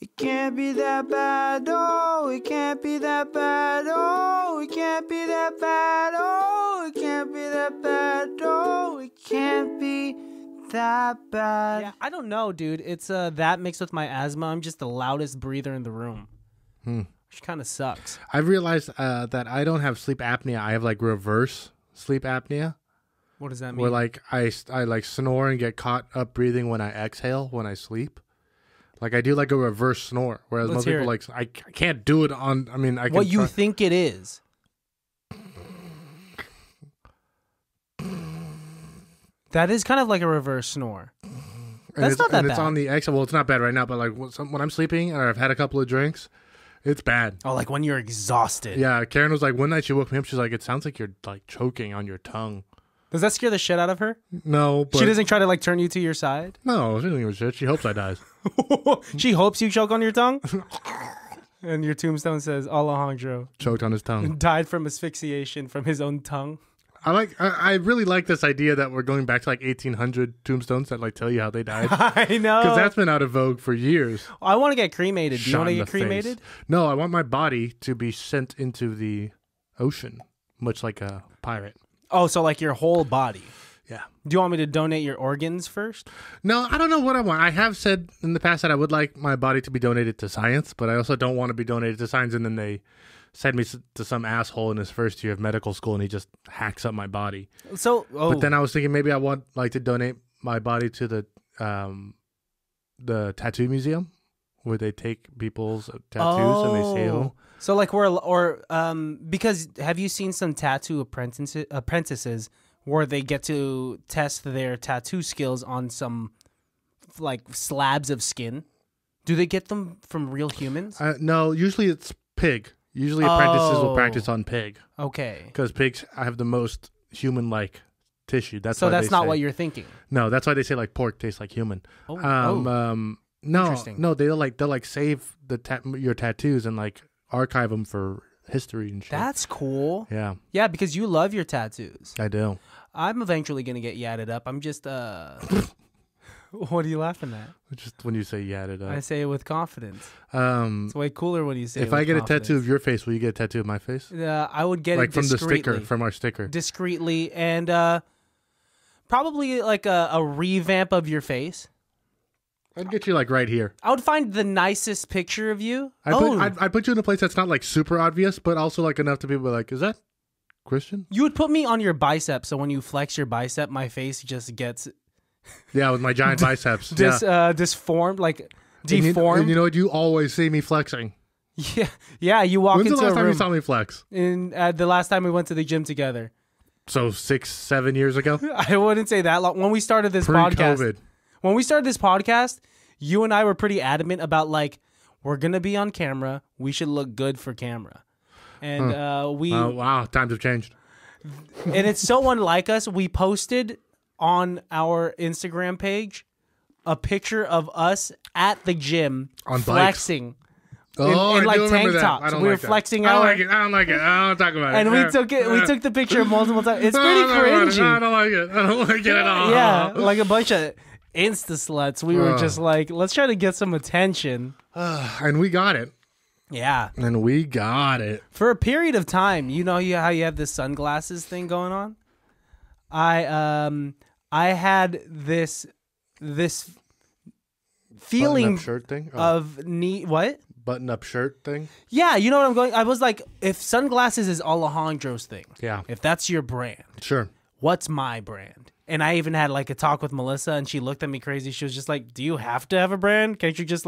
It can't be that bad, oh, it can't be that bad, oh, it can't be that bad, oh, it can't be that bad, oh, it can't be that bad. Yeah, I don't know, dude. It's that mixed with my asthma. I'm just the loudest breather in the room. Which kind of sucks. I've realized that I don't have sleep apnea. I have like reverse sleep apnea. What does that mean? Where like I like snore and get caught up breathing when I exhale when I sleep. Like I do like a reverse snore, whereas Let's most hear people it. like I can't do it on. I mean, I can. What you try- think it is? That is kind of like a reverse snore. and That's it's, not that and it's bad. on the exhale. Well, it's not bad right now, but like when I'm sleeping and I've had a couple of drinks, it's bad. Oh, like when you're exhausted. Yeah, Karen was like one night she woke me up. She's like, it sounds like you're like choking on your tongue. Does that scare the shit out of her? No, but She doesn't try to like turn you to your side? No, she doesn't give a shit. She hopes I die. She hopes you choke on your tongue? And your tombstone says Alejandro Choked on his tongue. died from asphyxiation from his own tongue. I really like this idea that we're going back to like 1800 tombstones that like tell you how they died. I know. Because that's been out of vogue for years. I want to get cremated. Do you Shot want to in get the face. cremated? No, I want my body to be sent into the ocean, much like a pirate. Oh, so like your whole body. Yeah. Do you want me to donate your organs first? No, I don't know what I want. I have said in the past that I would like my body to be donated to science, but I also don't want to be donated to science and then they send me to some asshole in his first year of medical school and he just hacks up my body. So, But then I was thinking maybe I want like to donate my body to the tattoo museum where they take people's tattoos and they say, oh. So like because have you seen some tattoo apprentices where they get to test their tattoo skills on some like slabs of skin? Do they get them from real humans? No, usually it's pig. Usually apprentices will practice on pig Okay. because pigs have the most human-like tissue. That's So why that's they not say, what you're thinking. No, that's why they say like pork tastes like human. Oh, No, Interesting. no, they'll like save your tattoos and like archive them for history and shit. That's cool. Yeah, Yeah, because you love your tattoos. I do. I'm eventually going to get yadded up. I'm just, what are you laughing at? Just when you say yeah, I say it with confidence. um, It's way cooler when you say it if with I get confidence. a tattoo of your face, will you get a tattoo of my face? I would get Like it from the discreetly. sticker, from our sticker. Discreetly, and probably like a revamp of your face. I'd get you like right here. I would find the nicest picture of you. I'd put you in a place that's not like super obvious, but also like enough to be like, is that Christian? You would put me on your bicep, so when you flex your bicep, my face just gets Yeah, with my giant biceps. Yeah. disformed, like And you- deformed. And you know what? You always see me flexing. Yeah. You walk When's the into last a time you room. saw me flex? In the last time we went to the gym together, So 6-7 years ago? I wouldn't say that long. When we started this podcast, Pre-COVID. when we started this podcast, you and I were pretty adamant about like we're gonna be on camera. We should look good for camera, and we Oh, wow. Times have changed. and it's so unlike us. We posted on our Instagram page a picture of us at the gym On bikes. flexing. Oh, in I like do remember tank that. tops. I don't We were like that. flexing I don't our- like it. I don't like it. I don't talk about it. And we took it. We took the picture multiple times. It's pretty I cringy. don't like it. I don't like it at all. Yeah, like a bunch of Insta sluts. We were Ugh. just like, let's try to get some attention. And we got it. Yeah. And we got it. For a period of time, you know how you have this sunglasses thing going on? I had this feeling Button-up shirt thing? of what? Button-up shirt thing? Yeah, you know what I'm going. I was like, if sunglasses is Alejandro's thing, Yeah. if that's your brand, Sure. what's my brand? And I even had like a talk with Melissa, and she looked at me crazy. She was just like, "Do you have to have a brand? Can't you just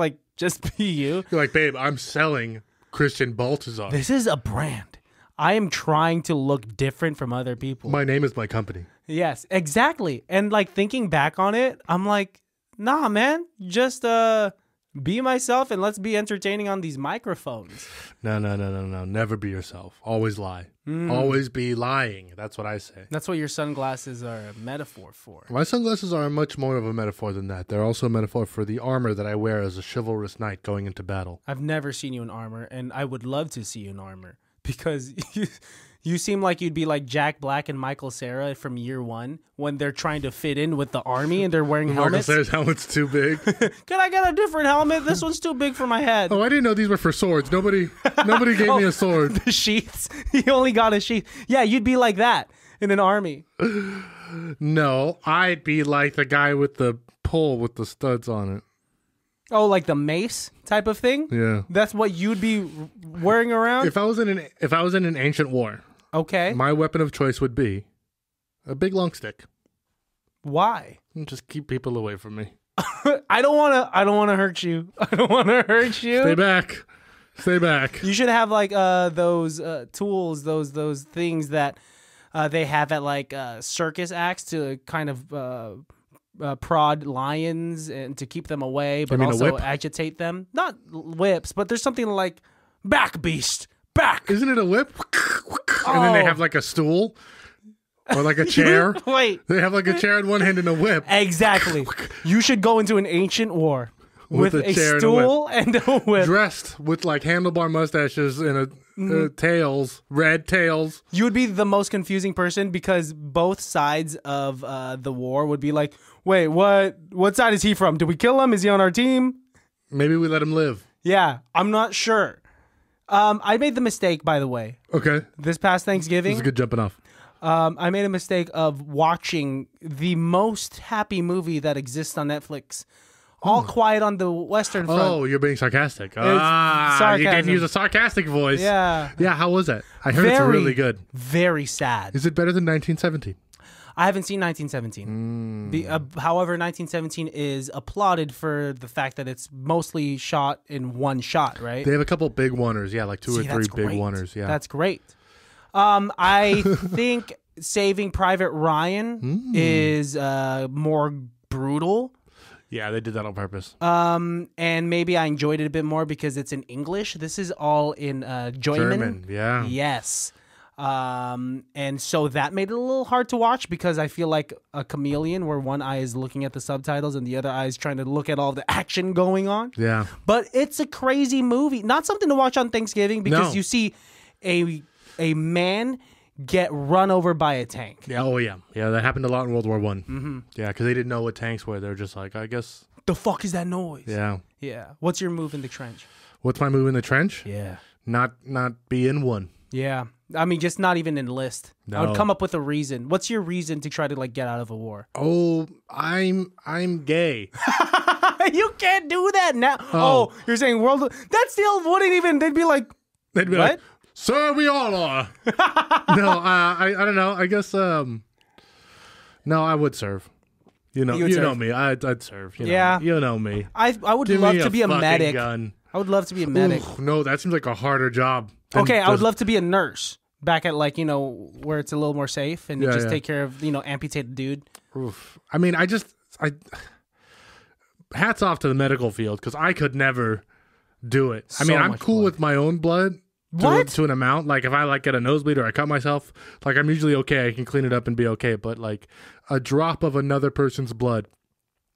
be you?" You're like, babe, I'm selling Christian Baltazar. This is a brand. I am trying to look different from other people. My name is my company. Yes, exactly. And like thinking back on it, I'm like, nah, man, just be myself and let's be entertaining on these microphones. No. Never be yourself. Always lie. Always be lying. That's what I say. That's what your sunglasses are a metaphor for. My sunglasses are much more of a metaphor than that. They're also a metaphor for the armor that I wear as a chivalrous knight going into battle. I've never seen you in armor, and I would love to see you in armor because You seem like you'd be like Jack Black and Michael Cera from Year One when they're trying to fit in with the army and they're wearing Michael helmets. Cera's helmet's too big. Can I get a different helmet? This one's too big for my head. Oh, I didn't know these were for swords. Nobody gave me a sword. The sheaths. He only got a sheath. Yeah, you'd be like that in an army. No, I'd be like the guy with the pole with the studs on it. Oh, like the mace type of thing? Yeah. That's what you'd be wearing around? If I was in an ancient war, Okay. my weapon of choice would be a big long stick. Why? And just keep people away from me. I don't want to hurt you. I don't want to hurt you. Stay back. Stay back. You should have like those tools, those things that they have at like circus acts to kind of prod lions and to keep them away, but mean a also whip? agitate them. Not whips, but there's something like back beast, back. Isn't it a whip? And then they have like a stool or like a chair. Wait, They have like a chair in one hand and a whip. exactly. You should go into an ancient war with With a a chair and a stool and a whip. Dressed with like handlebar mustaches and tails, red tails. You would be the most confusing person because both sides of the war would be like, wait, what side is he from? Did we kill him? Is he on our team? Maybe we let him live. Yeah, I'm not sure. I made the mistake, by the way, Okay. this past This Thanksgiving. is a good jumping off. I made a mistake of watching the most happy movie that exists on Netflix. All Quiet on the Western Front. Oh, you're being sarcastic. You sarcasm. didn't use a sarcastic voice. Yeah. Yeah, how was that? I heard it's really good. Very sad. Is it better than 1917? I haven't seen 1917. However, 1917 is applauded for the fact that it's mostly shot in one shot, right? They have a couple big oneers. Yeah, like two or See, three that's big great. oneers. Yeah. That's great. I think Saving Private Ryan is more brutal. Yeah, they did that on purpose. And maybe I enjoyed it a bit more because it's in English. This is all in German. Yeah. Yes. And so that made it a little hard to watch because I feel like a chameleon where one eye is looking at the subtitles and the other eye is trying to look at all the action going on. Yeah. But it's a crazy movie. Not something to watch on Thanksgiving because No. you see a man get run over by a tank. Yeah. Oh, yeah. Yeah, that happened a lot in World War One. Mm-hmm. Yeah, because they didn't know what tanks were. They were just like, I guess. The fuck is that noise? Yeah. Yeah. What's your move in the trench? What's my move in the trench? Yeah. Not be in one. Yeah. I mean, just not even enlist. I No. would come up with a reason. What's your reason to try to like get out of a war? Oh, I'm gay. You can't do that now. Oh, you're saying world. That still wouldn't even. They'd be like, They'd be what? like, sir, we all are. No, I don't know. I guess no, I would serve. You know, You would you know serve. me. I'd serve. You know, Yeah. you know me. I would Give love me to be a fucking medic. Gun. I would love to be a medic. Ooh, no, that seems like a harder job. than Okay, I would just- love to be a nurse back at like where it's a little more safe and you Yeah, just yeah. take care of amputated dude. Oof. I mean, I hats off to the medical field because I could never do it. I mean, So I'm much cool blood. with my own blood. What? To an amount. Like if I like get a nosebleed or I cut myself, like I'm usually okay. I can clean it up and be okay. But like a drop of another person's blood,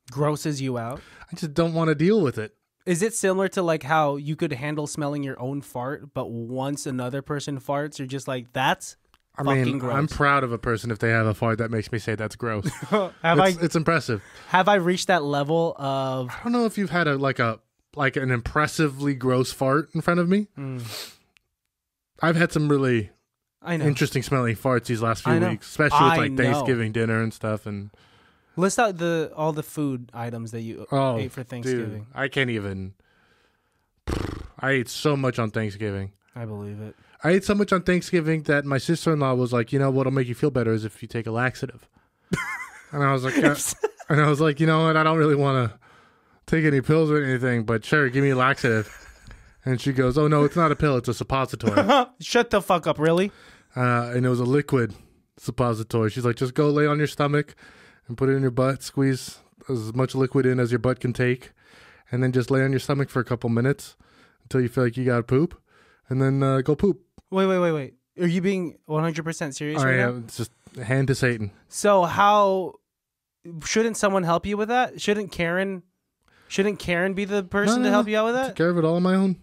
Grosses you out. I just don't want to deal with it. Is it similar to like how you could handle smelling your own fart, but once another person farts, you're just like, that's I fucking mean, gross. I'm proud of a person if they have a fart that makes me say that's gross. Have It's impressive. I reached that level of I don't know if you've had an impressively gross fart in front of me. I've had some really I know. interesting smelling farts these last I few know. weeks, especially with I like know. Thanksgiving dinner and stuff. And List out all the food items that you ate for Thanksgiving. dude, I can't even. I ate so much on Thanksgiving. I believe it. I ate so much on Thanksgiving that my sister-in-law was like, you know, what'll make you feel better is if you take a laxative. And I was like, you know what? I don't really want to take any pills or anything, but sure, give me a laxative. And she goes, oh no, it's not a pill, it's a suppository. Shut the fuck up, really? And it was a liquid suppository. She's like, just go lay on your stomach and put it in your butt, squeeze as much liquid in as your butt can take, and then just lay on your stomach for a couple minutes until you feel like you got poop, and then go poop. Wait. Are you being 100% serious I right now? am. It's just hand to Satan. So how shouldn't someone help you with that? Shouldn't Karen be the person to help you out with Take that? care of it all on my own.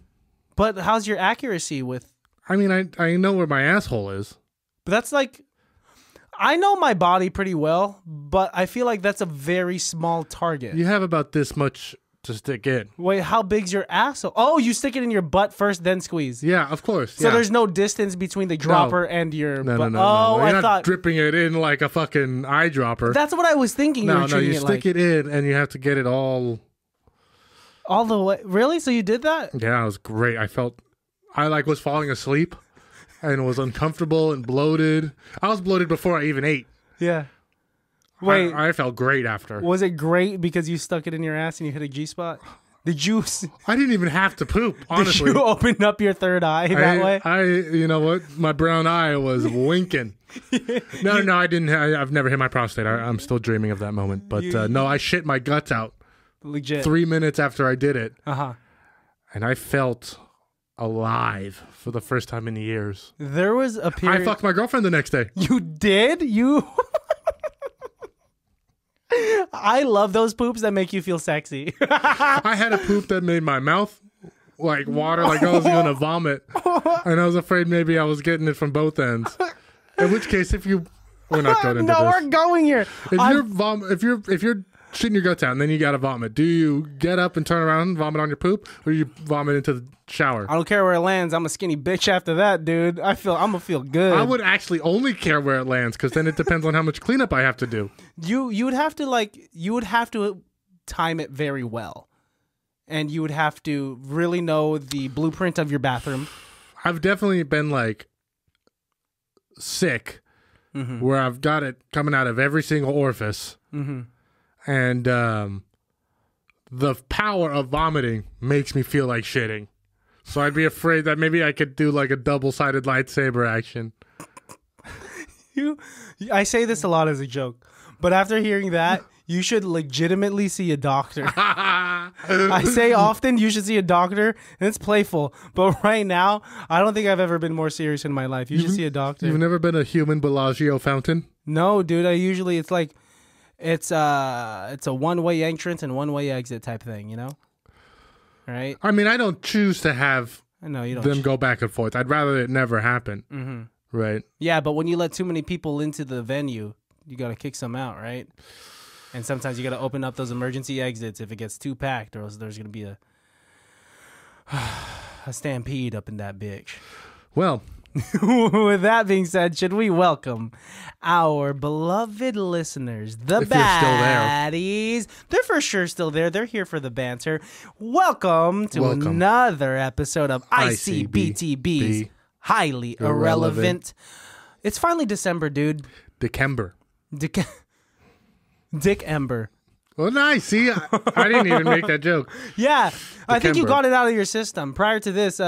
But how's your accuracy with I mean, I know where my asshole is. But that's like, I know my body pretty well, but I feel like that's a very small target. You have about this much to stick in. Wait, how big's your asshole? Oh, you stick it in your butt first, then squeeze. Yeah, of course. So yeah. there's no distance between the dropper and your No, butt. no. Oh, You're I not thought dripping it in like a fucking eyedropper. that's what I was thinking. You were No, treating you it stick like it in and you have to get it all. all the way. Really? So you did that? Yeah, it was great. I like was falling asleep and was uncomfortable and bloated. I was bloated before I even ate. Yeah. Wait, I felt great after. was it great because you stuck it in your ass and you hit a G spot? Did you? I didn't even have to poop, Did honestly. you open up your third eye that way? You know what? My brown eye was winking. No, I didn't. I've never hit my prostate. I'm still dreaming of that moment. But no, I shit my guts out Legit. 3 minutes after I did it. Uh-huh. And I felt alive for the first time in years. There was a I period. fucked my girlfriend the next day. You did? You. I love those poops that make you feel sexy. I had a poop that made my mouth like water, like I was gonna vomit, and I was afraid maybe I was getting it from both ends. In which case, we're not going into No, this. we're going here. If you're shitting your guts out and then you gotta vomit, do you get up and turn around and vomit on your poop, or do you vomit into the shower? I don't care where it lands. I'm a skinny bitch after that, dude. I'm gonna feel good. I would actually only care where it lands because then it depends on how much cleanup I have to do. You would have to time it very well, and you would have to really know the blueprint of your bathroom. I've definitely been like sick, where I've got it coming out of every single orifice, and the power of vomiting makes me feel like shitting. So I'd be afraid that maybe I could do like a double-sided lightsaber action. I say this a lot as a joke, but after hearing that, you should legitimately see a doctor. I say often you should see a doctor, and it's playful. But right now, I don't think I've ever been more serious in my life. You should see a doctor. You've never been a human Bellagio fountain? No, dude. It's a one-way entrance and one-way exit type thing, you know? Right? I mean, I don't choose to have I know you don't. them go back and forth. I'd rather it never happen. Right? Yeah, but when you let too many people into the venue, you got to kick some out, right? And sometimes you got to open up those emergency exits if it gets too packed, or else there's going to be a stampede up in that bitch. Well, With that being said, should we welcome our beloved listeners, the If you're still there. baddies? They're for sure still there. They're here for the banter. Welcome to another episode of ICBTB's Highly Irrelevant. It's finally December, dude. December. Dick Ember. Well, nice. See, I didn't even make that joke. Yeah, I think you December. got it out of your system. Prior to this,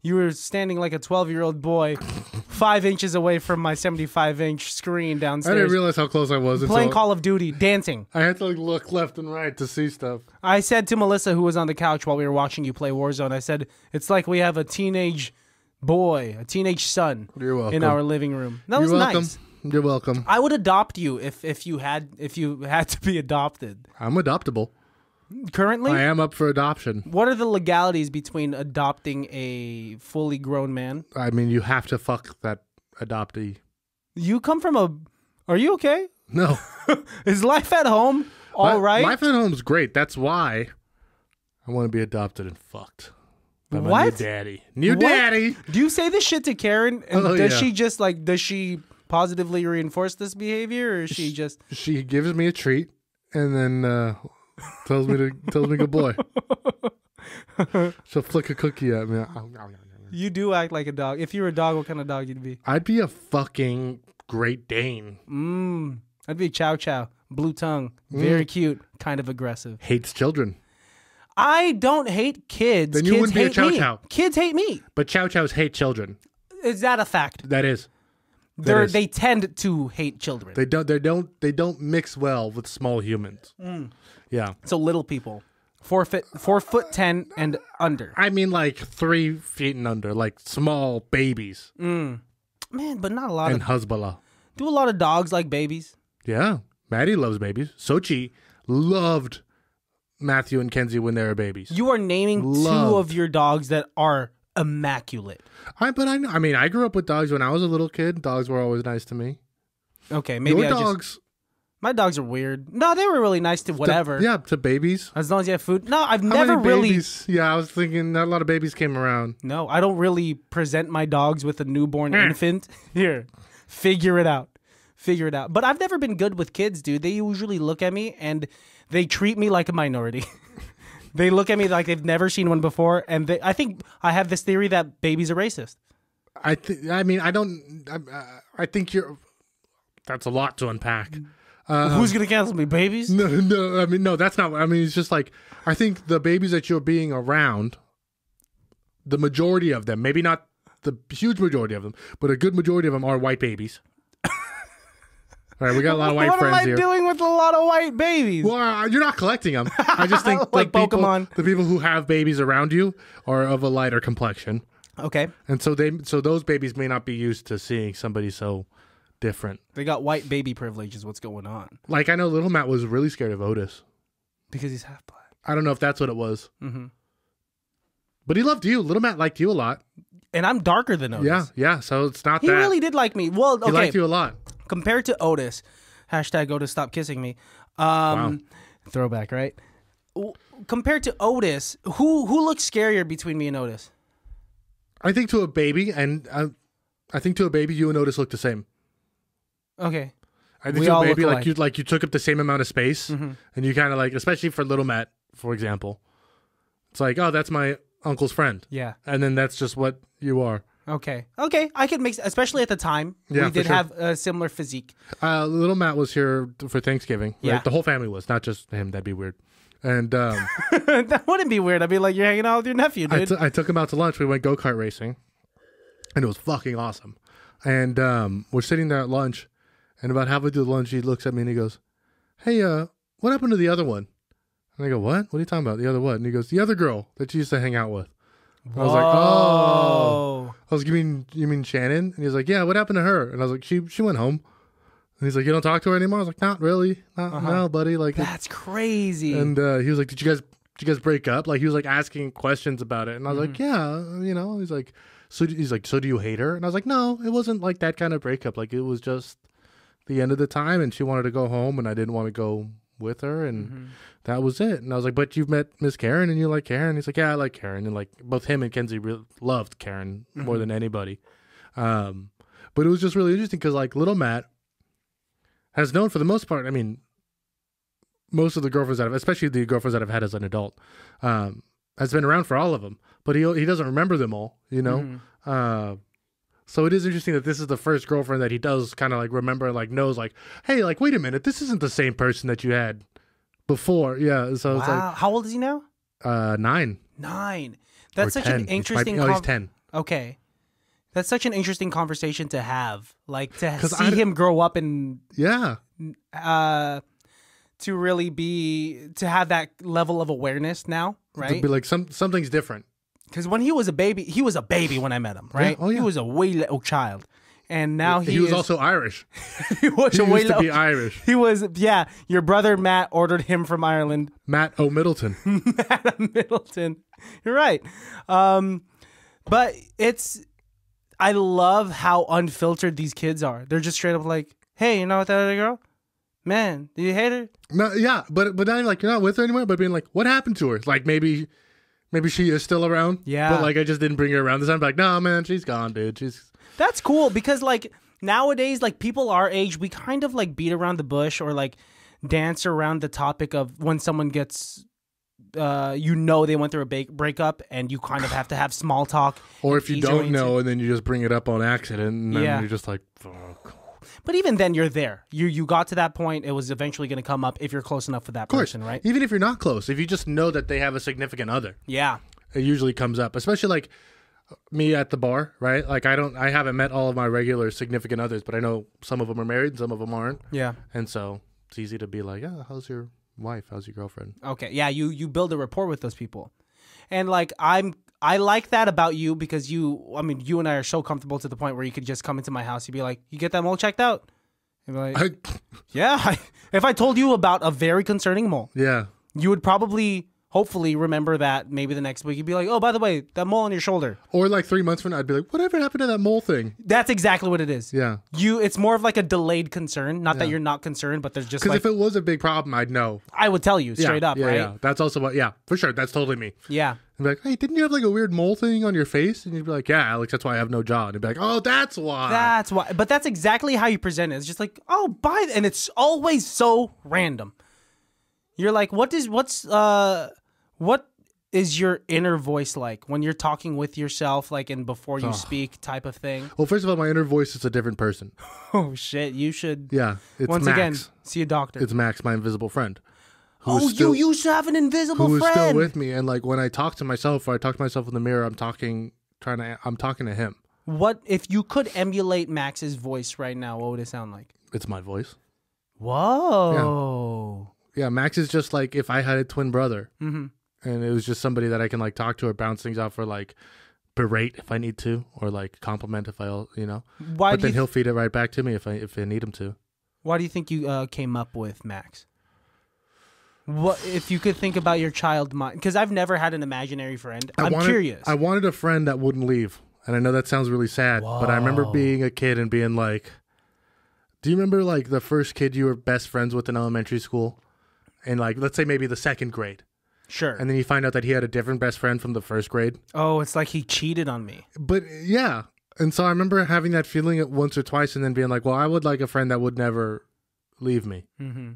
you were standing like a 12-year-old boy 5 inches away from my 75-inch screen I downstairs. didn't realize how close I was. Playing until Call of Duty, dancing. I had to like, look left and right to see stuff. I said to Melissa, who was on the couch while we were watching you play Warzone, I said, it's like we have a teenage boy, a teenage son You're welcome. in our living room. That was You're welcome. nice. You're welcome. I would adopt you if you had to be adopted. I'm adoptable. Currently, I am up for adoption. what are the legalities between adopting a fully grown man? I mean, you have to fuck that adoptee. You come from a... Are you okay? No. Is life at home all right? Life at home's great. That's why I want to be adopted and fucked by my What? new daddy. New What? daddy. Do you say this shit to Karen? And Oh, does yeah. she just does she positively reinforce this behavior, or is she just... She gives me a treat and then tells me good boy. She'll flick a cookie at me. You do act like a dog. If you were a dog, what kind of dog you'd be? I'd be a fucking Great Dane. I'd be Chow Chow. Blue tongue. Very cute. Kind of aggressive. Hates children. I don't hate kids. Then you Kids wouldn't be a hate Chow me. Chow. Kids hate me. But Chow Chows hate children. Is that a fact? That is. That is. They tend to hate children. They don't mix well with small humans. Yeah. So little people. 4'10" and under. I mean like 3 feet and under, like small babies. Man, but not a lot And of... Hezbollah. Do a lot of dogs like babies? Yeah. Maddie loves babies. Sochi loved Matthew and Kenzie when they were babies. You are naming two Loved. of your dogs that are immaculate. I mean, I grew up with dogs when I was a little kid. Dogs were always nice to me. Okay, maybe Your dogs, my dogs are weird. No, they were really nice to whatever. to babies. As long as you have food. No, I've How never many really. babies? Yeah, I was thinking not a lot of babies came around. No, I don't really present my dogs with a newborn infant. Here, figure it out. Figure it out. But I've never been good with kids, dude. They usually look at me and they treat me like a minority. They look at me like they've never seen one before, and I think I have this theory that babies are racist. I think you're. That's a lot to unpack. Who's gonna cancel me, babies? No. I mean, no. That's not. I mean, it's just like I think the babies that you're being around, the majority of them, maybe not the huge majority of them, but a good majority of them are white babies. All right, we got a lot of white what friends am I here. doing with a lot of white babies? Well, you're not collecting them. I just think Like the people, Pokemon. the people who have babies around you are of a lighter complexion, Okay, and so those babies may not be used to seeing somebody so different. they got white baby privilege. Is what's going on Like I know little Matt was really scared of Otis. because he's half black. I don't know if that's what it was, Mm-hmm. but he loved you. Little Matt liked you a lot. And I'm darker than Otis. Yeah. So it's not He that really did like me. Well, he okay. liked you a lot. Compared to Otis, hashtag Otis stop kissing me. Throwback, right? Compared to Otis, who looks scarier between me and Otis? I think to a baby, and I think to a baby, you and Otis look the same. Okay. I think We to a all baby, look like you took up the same amount of space, Mm-hmm. and you kind of like, especially for little Matt, for example, it's like, oh, that's my uncle's friend, Yeah. and then that's just what you are. Okay. I could make, especially at the time, Yeah, we for did sure. have a similar physique. Little Matt was here for Thanksgiving. Right? Yeah. The whole family was, not just him. That'd be weird. And That wouldn't be weird. I'd be like, you're hanging out with your nephew, dude. I took him out to lunch. We went go-kart racing, and it was fucking awesome. And we're sitting there at lunch, and about halfway through the lunch, he looks at me and he goes, "Hey, what happened to the other one?" And I go, "What? What are you talking about? The other what?" And he goes, "The other girl that you used to hang out with." I was like, "Oh." I was, you mean Shannon? And he was like, "Yeah, what happened to her?" And I was like, she went home. And he's like, "You don't talk to her anymore?" I was like, "Not really. No, buddy." Like, That's crazy. and he was like, did you guys break up? Like, he was like asking questions about it. And I was like, yeah, he's like, so do you hate her? And I was like, no, it wasn't like that kind of breakup. Like, it was just the end of the time, and she wanted to go home, and I didn't want to go with her, and that was it. And I was like, but you've met Miss Karen, and you like Karen? He's like, yeah, I like Karen. And like, both him and Kenzie loved Karen more than anybody. But it was just really interesting because like little Matt has known for the most part, I mean, most of the girlfriends especially the girlfriends that I've had as an adult, has been around for all of them, but he doesn't remember them all, so it is interesting that this is the first girlfriend that he does kind of like remember, like knows, like, hey, like, wait a minute, this isn't the same person that you had before. Yeah, so it's wow. How old is he now? like 9. 9. That's or such 10. an interesting. He's 10. Okay. That's such an interesting conversation to have. Like to 'Cause see him grow up and Yeah, to really to have that level of awareness now, to right? be like something's different. Because when he was a baby when I met him, right? Yeah. Oh, yeah. He was a wee little child. And now He was is, also Irish. he was He a wee used to little be Irish. He was, yeah. Your brother Matt ordered him from Ireland. Matt O'Middleton. Matt Middleton. You're right. But I love how unfiltered these kids are. They're just straight up like, hey, you know what that other girl? Man, do you hate her? No, yeah, but then like you're not with her anymore. But being like, what happened to her? Like maybe she is still around. Yeah. But like I just didn't bring her around this time. Like, no, man, she's gone, dude. That's cool because like nowadays, like people our age, we kind of like beat around the bush or like dance around the topic of when someone gets, they went through a breakup and you kind of have to have small talk. Or and if you ease your way don't into- know and then you just bring it up on accident and then Yeah. you're just like, fuck. But even then, you're there. You got to that point. It was eventually going to come up if you're close enough with that Of course, person, right? Even if you're not close, if you just know that they have a significant other, Yeah. it usually comes up. Especially like me at the bar, right? Like I haven't met all of my regular significant others, but I know some of them are married and some of them aren't. Yeah. And so it's easy to be like, yeah, how's your wife? How's your girlfriend? Okay. Yeah. You build a rapport with those people, and like I like that about you because you and I are so comfortable to the point where you could just come into my house. You'd be like, you get that mole checked out? You'd be like, yeah. If I told you about a very concerning mole, Yeah. you would probably hopefully remember that maybe the next week you'd be like, oh, by the way, that mole on your shoulder. Or like 3 months from now, I'd be like, whatever happened to that mole thing? That's exactly what it is. Yeah. It's more of like a delayed concern. Not that you're not concerned, but there's just Because like, if it was a big problem, I'd know. I would tell you straight up, right? Yeah, that's also what, for sure. That's totally me. Yeah. I'd be like, hey, didn't you have like a weird mole thing on your face? And you'd be like, yeah, Alex, that's why I have no jaw. And you'd be like, oh, that's why. That's why. But that's exactly how you present it. It's just like, oh, and it's always so random. You're like, what is your inner voice like when you're talking with yourself, like in before you speak type of thing? Well, first of all, my inner voice is a different person. Oh shit, you should. Yeah, it's once Max. again see a doctor. It's Max, my invisible friend. You used to have an invisible who friend. Who is still with me, and like when I talk to myself or I talk to myself in the mirror, I'm talking to him. What if you could emulate Max's voice right now? What would it sound like? It's my voice. Whoa. Yeah, Max is just like if I had a twin brother, and it was just somebody that I can like talk to or bounce things off or like berate if I need to or like compliment if I But then he'll feed it right back to me if I need him to. Why do you think you came up with Max? What if you could think about your child mind? Because I've never had an imaginary friend. I'm curious. I wanted a friend that wouldn't leave, and I know that sounds really sad, but I remember being a kid and being like, "Do you remember like the first kid you were best friends with in elementary school, and like let's say maybe the second grade, sure, and then you find out that he had a different best friend from the first grade? Oh, it's like he cheated on me. But yeah, and so I remember having that feeling once or twice, and then being like, well, I would like a friend that would never leave me. Mm-hmm.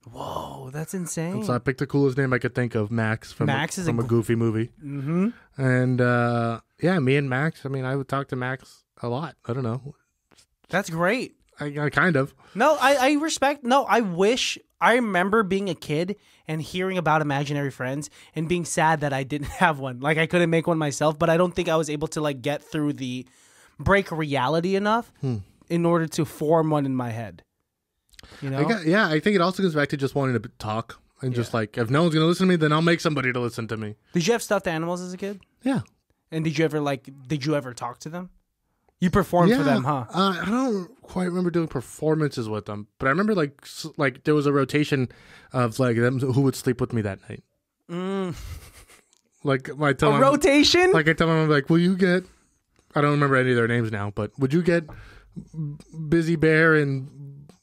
Whoa, that's insane. And so I picked the coolest name I could think of, Max, from a Goofy movie. Mm-hmm. And me and Max, I mean, I would talk to Max a lot. I don't know. That's great. I kind of. No, I respect. No, I wish. I remember being a kid and hearing about imaginary friends and being sad that I didn't have one. Like I couldn't make one myself, but I don't think I was able to like get through the break reality enough in order to form one in my head. You know? I think it also goes back to just wanting to talk and just like, if no one's going to listen to me, then I'll make somebody to listen to me. Did you have stuffed animals as a kid? Yeah. And did you ever talk to them? You performed for them, huh? I don't quite remember doing performances with them, but I remember like there was a rotation of like them who would sleep with me that night. Like I tell them, rotation? Like I tell them, I'm like, will you get, I don't remember any of their names now, but would you get Busy Bear and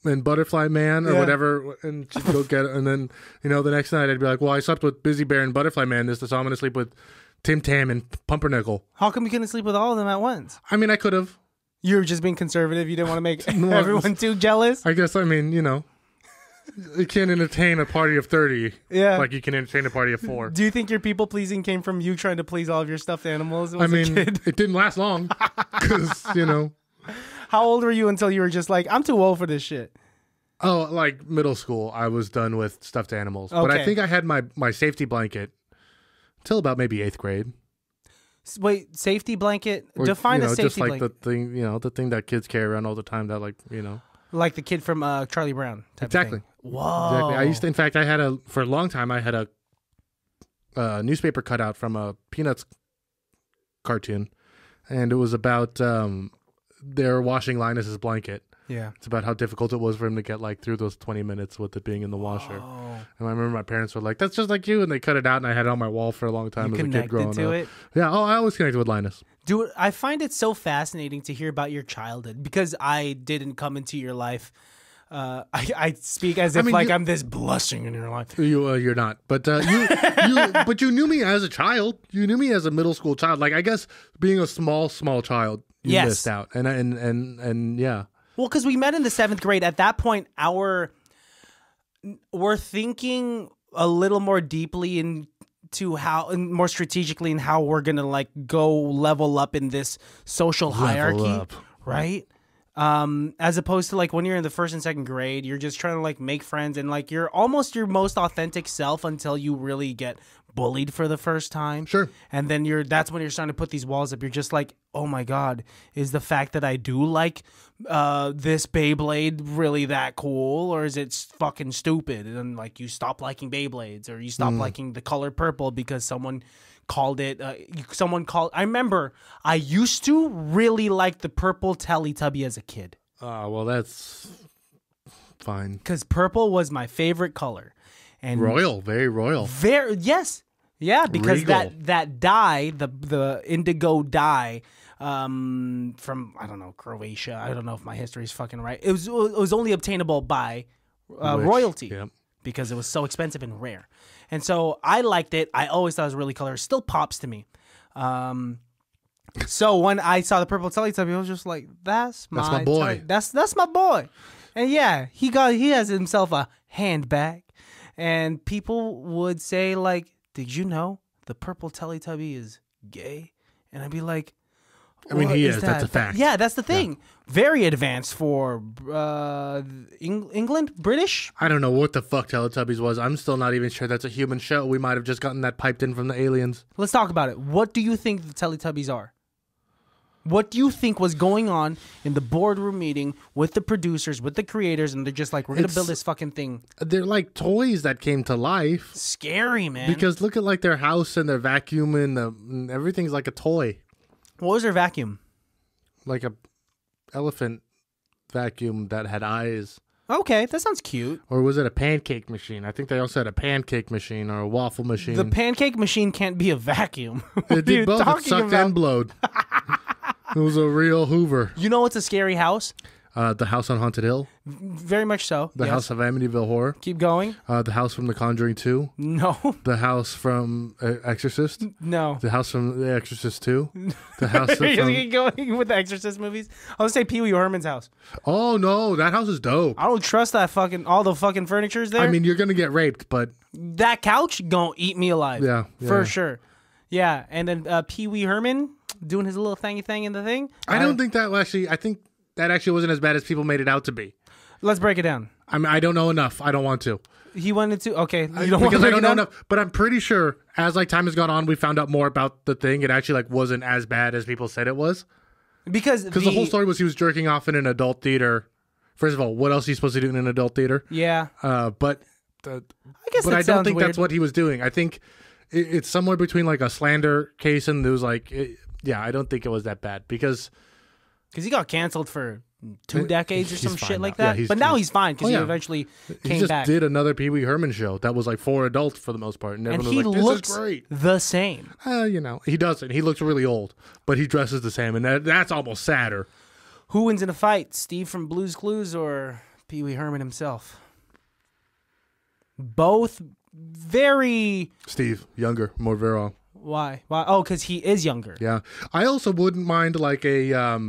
Butterfly Man or whatever, and she'd go get it. And then, the next night I'd be like, well, I slept with Busy Bear and Butterfly Man so I'm going to sleep with Tim Tam and Pumpernickel. How come you couldn't sleep with all of them at once? I mean, I could have. You were just being conservative. You didn't want to make everyone too jealous? I guess, you can't entertain a party of 30 like you can entertain a party of 4. Do you think your people-pleasing came from you trying to please all of your stuffed animals as a kid? It didn't last long because, How old were you until you were just like, I'm too old for this shit? Oh, like middle school, I was done with stuffed animals. Okay. But I think I had my safety blanket till about maybe 8th grade. Wait, safety blanket? Define a safety just like blanket. the thing, the thing that kids carry around all the time that Like the kid from Charlie Brown type exactly. of thing. Whoa. Exactly. In fact, for a long time, I had a newspaper cutout from a Peanuts cartoon, and it was about they're washing Linus's blanket. Yeah. It's about how difficult it was for him to get like through those 20 minutes with it being in the washer. And I remember my parents were like, that's just like you. And they cut it out and I had it on my wall for a long time as a kid growing up. It? Yeah. Oh, I always connected with Linus. Dude, I find it so fascinating to hear about your childhood because I didn't come into your life. I speak as if I'm this blessing in your life. You're not, but but you knew me as a child. You knew me as a middle school child. Like I guess being a small child, you missed out. And yeah. Well, because we met in the 7th grade. At that point, we're thinking a little more deeply into how, and more strategically in how we're gonna like go level up in this social hierarchy, right? As opposed to like when you're in the 1st and 2nd grade, you're just trying to like make friends and like you're almost your most authentic self until you really get bullied for the first time. Sure. And then that's when you're starting to put these walls up. You're just like, oh my God, is the fact that I do like this Beyblade really that cool? Or is it fucking stupid? And like you stop liking Beyblades or you stop liking the color purple because someone called it, I remember I used to really like the purple Teletubby as a kid. Well, that's fine. Because purple was my favorite color. And Royal, very royal. very yes, yeah, because Regal. that dye, the indigo dye, from I don't know, Croatia. I don't know if my history is fucking right. It was only obtainable by royalty. Yep. Because it was so expensive and rare. And so I liked it. I always thought it was really color. It still pops to me. So when I saw the purple Teletubby, I was just like, that's my boy. That's my boy. And yeah, he has himself a handbag. And people would say, like, did you know the purple Teletubby is gay? And I'd be like, I mean, what he is is. that? That's a fact. Yeah, that's the thing. Very advanced for England, British. I don't know what the fuck Teletubbies was. I'm still not even sure that's a human show. We might have just gotten that piped in from the aliens. Let's talk about it. What do you think the Teletubbies are? What do you think was going on in the boardroom meeting with the producers, with the creators, and they're just like, we're going to build this fucking thing? They're like toys that came to life. Scary, man. Because look at like their house and their vacuum and everything's like a toy. What was their vacuum? Like a elephant vacuum that had eyes. Okay, that sounds cute. Or was it a pancake machine? I think they also had a pancake machine or a waffle machine. The pancake machine can't be a vacuum. What It are did you both. It talking sucked about? and blowed. It was a real Hoover. You know what's a scary house? The House on Haunted Hill. Very much so. The yes. House of Amityville Horror. Keep going. The House from The Conjuring 2. No. The House from Exorcist. No. The House from The Exorcist 2. The House You're from... keep going with the Exorcist movies. I would say Pee Wee Herman's house. Oh, no. That house is dope. I don't trust that all the fucking furniture's there. I mean, you're going to get raped, but... that couch gonna eat me alive. Yeah. For sure. Yeah, and then Pee Wee Herman doing his little thingy thing in the thing. I don't think that actually... I think that actually wasn't as bad as people made it out to be. Let's break it down. I mean, I don't know enough. I don't want to. He wanted to. Okay, you don't want to Because break I don't it know down? enough. But I'm pretty sure as like time has gone on, we found out more about the thing. It actually like wasn't as bad as people said it was. Because the whole story was he was jerking off in an adult theater. First of all, what else are you supposed to do in an adult theater? Yeah, But I guess. but that I don't sounds think weird. that's what he was doing. I think it's somewhere between like a slander case and there was like, I don't think it was that bad because he got canceled for 2 decades or he's some fine shit like now. Yeah, that. But now he's fine because Oh, yeah. he eventually he came just back. did another Pee Wee Herman show that was like for adults for the most part, and and everyone he was like, "This looks is great." the same. He doesn't. He looks really old, but he dresses the same, and that's almost sadder. Who wins in a fight, Steve from Blue's Clues or Pee Wee Herman himself? Both very. Steve, younger, more virile. Why? Oh, because he is younger. Yeah, I also wouldn't mind like a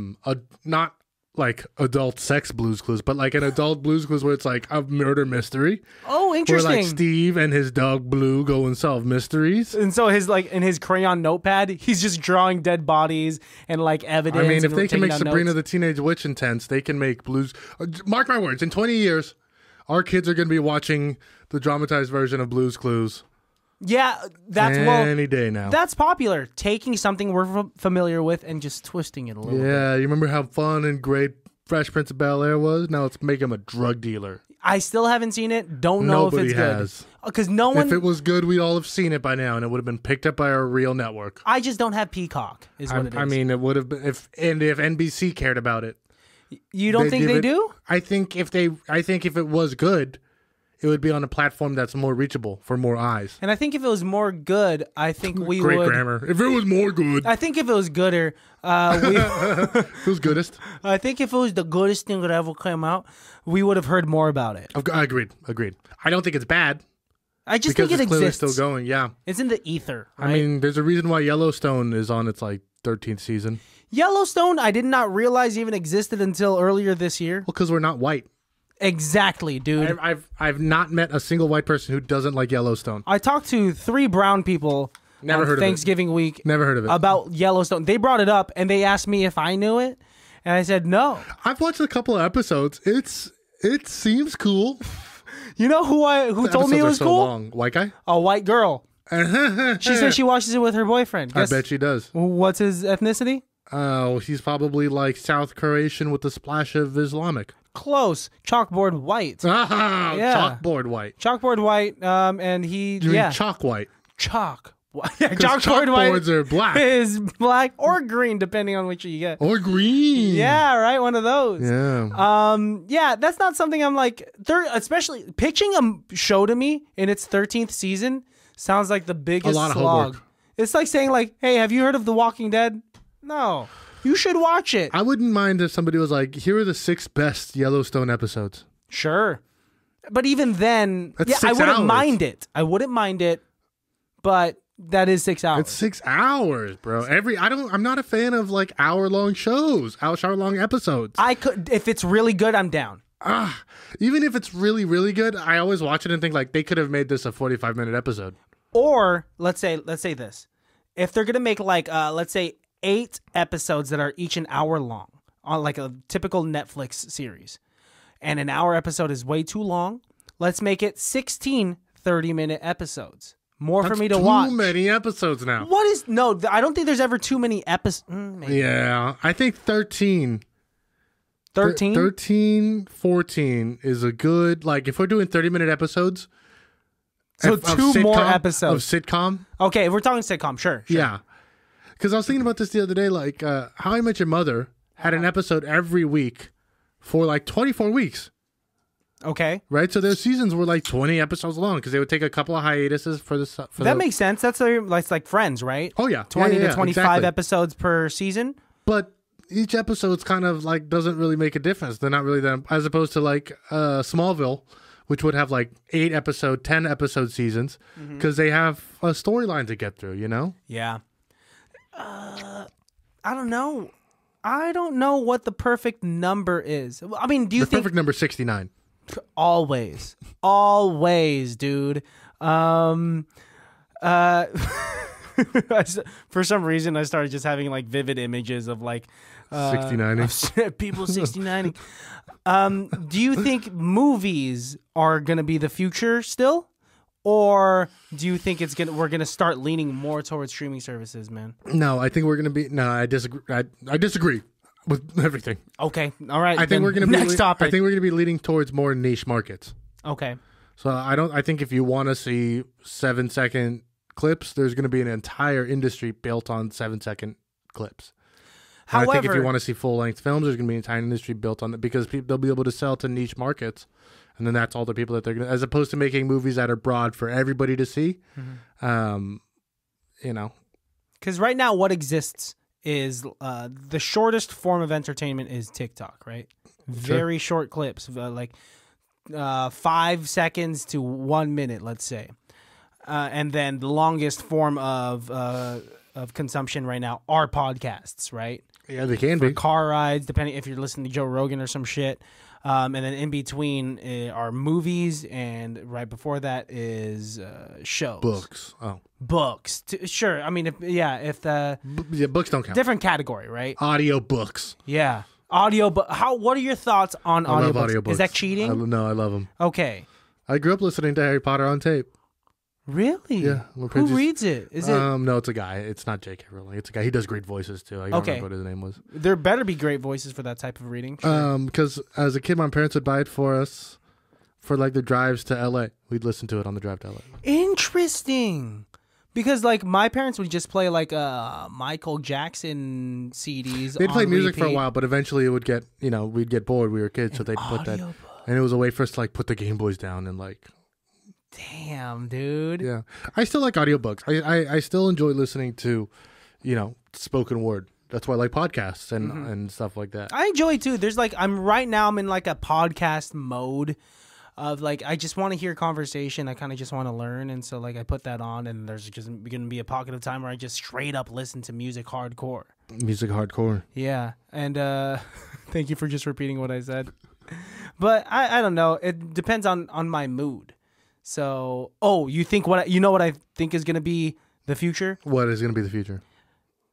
not like adult sex Blues Clues, but like an adult Blues Clues where it's like a murder mystery. Oh, Where interesting. like Steve and his dog Blue go and solve mysteries. And so in his crayon notepad, he's just drawing dead bodies and like evidence. I mean, if and they can taking make down Sabrina notes. the Teenage Witch intense, they can make Blues. Mark my words, in 20 years, our kids are going to be watching the dramatized version of Blues Clues. Yeah, that's any day now. That's popular. Taking something we're familiar with and just twisting it a little bit. Yeah, you remember how fun and great Fresh Prince of Bel-Air was? Now let's make him a drug dealer. I still haven't seen it. Don't know Nobody if it's has. good. Because no one. If it was good, we'd all have seen it by now, and it would have been picked up by a real network. I just don't have Peacock. Is what it is. I mean, it would have been if NBC cared about it. you don't think they do? I think if it was good, it would be on a platform that's more reachable for more eyes. And I think if it was more good, I think we Great would. grammar. If it was more good, I think if it was gooder, who's goodest? I think if it was the goodest thing that ever came out, we would have heard more about it. I agreed. I don't think it's bad I just because think it it's clearly exists. still going. Yeah, It's in the ether. Right? I mean, there's a reason why Yellowstone is on its like 13th season. Yellowstone, I did not realize even existed until earlier this year. Well, because we're not white. Exactly, dude. I've not met a single white person who doesn't like Yellowstone. I talked to 3 brown people Never on heard of it. Thanksgiving week Never heard of it. about Yellowstone. They brought it up and they asked me if I knew it, and I said no. I've watched a couple of episodes. It seems cool. You know who told me Episodes it are was so cool? long. White guy? A white girl. She said she watches it with her boyfriend. I bet she does. What's his ethnicity? Oh, he's probably like South Croatian with a splash of Islamic. Close. Chalkboard white. Ah, Yeah. chalkboard white. Chalkboard white. And he You mean chalk white? chalk Chalkboard chalkboards are black is black or green, depending on which you get. or green. Yeah, right. One of those. Yeah. Yeah, that's not something I'm like. Especially pitching a show to me in its 13th season sounds like the biggest lot of slog. homework. It's like saying like, "Hey, have you heard of The Walking Dead?" No, you should watch it. I wouldn't mind if somebody was like, "Here are the 6 best Yellowstone episodes." Sure, but even then, That's yeah, I 6 wouldn't hours. mind it. I wouldn't mind it, but that is 6 hours. It's 6 hours, bro. I'm not a fan of like hour-long shows, hour-long episodes. I could, if it's really good, I'm down. Even if it's really, really good, I always watch it and think like they could have made this a 45-minute episode. Or let's say this, if they're gonna make like let's say 8 episodes that are each an hour long on like a typical Netflix series, and an hour episode is way too long, let's make it 16 30-minute episodes. More for me to watch. Too many episodes now. What is no? I don't think there's ever too many episodes. Yeah, I think 13. 13. 13, 14 is a good, like, if we're doing 30-minute episodes. So of 2 more episodes. Of sitcom. Okay, if we're talking sitcom, sure. Yeah. Because I was thinking about this the other day, like, How I Met Your Mother had an episode every week for like 24 weeks. Okay. Right? So their seasons were like 20 episodes long because they would take a couple of hiatuses for this. That makes sense. That's like Friends, right? Oh, yeah. 20 Yeah, to 25 exactly. episodes per season. But each episode's kind of like doesn't really make a difference. They're not really that, as opposed to like Smallville, which would have like 10 episode seasons because they have a storyline to get through, you know? Yeah. I don't know. I don't know what the perfect number is. I mean, do you The think perfect number 69. always, dude? For some reason, I started just having like vivid images of like 69. people 69. Do you think movies are gonna be the future still, or do you think we're gonna start leaning more towards streaming services, man? No, I think we're going to be. No, I disagree. I disagree with everything. Okay, all right. I think we're going to be next topic. I think we're going to be leaning towards more niche markets. Okay. So I think if you want to see 7-second clips, there's going to be an entire industry built on 7-second clips. And However, I think if you want to see full length films, there's going to be an entire industry built on it because they'll be able to sell to niche markets, and then that's all the people that they're going to, as opposed to making movies that are broad for everybody to see. You know, because right now what exists is the shortest form of entertainment is TikTok, right? Very short clips, like 5 seconds to 1 minute, let's say. And then the longest form of consumption right now are podcasts, right? Yeah, they can For be. car rides, depending if you're listening to Joe Rogan or some shit. And then in between are movies, and right before that is shows. Books. Oh, Books. Sure. I mean, if the yeah, books don't count. different category, right? Audio books. Yeah. Audio, but what are your thoughts on I love audiobooks? audiobooks. Is that cheating? No, I love them. Okay. I grew up listening to Harry Potter on tape. Really? Yeah, Who reads it? Is it? No, it's a guy. It's not J.K. Rowling. It's a guy. He does great voices too. I don't Okay. remember what his name was. There better be great voices for that type of reading. Sure. Because as a kid, my parents would buy it for us for like the drives to L.A. We'd listen to it on the drive to L.A. Interesting. Because like my parents would just play like Michael Jackson CDs. They'd play on music for a repeat. while, but eventually it would get, we'd get bored. We were kids, so they'd put that. Audiobook. And it was a way for us to like put the Game Boys down and like, Damn, dude. yeah. I still like audiobooks. I still enjoy listening to, spoken word. That's why I like podcasts and stuff like that. I enjoy it too. There's like I'm in like a podcast mode of like I just want to hear conversation. I kind of just want to learn, and so like I put that on, and there's just gonna be a pocket of time where I just straight up listen to music hardcore. Music hardcore. Yeah, and thank you for just repeating what I said. But I don't know. It depends on my mood. So, you think what I think is gonna be the future? What is going to be the future?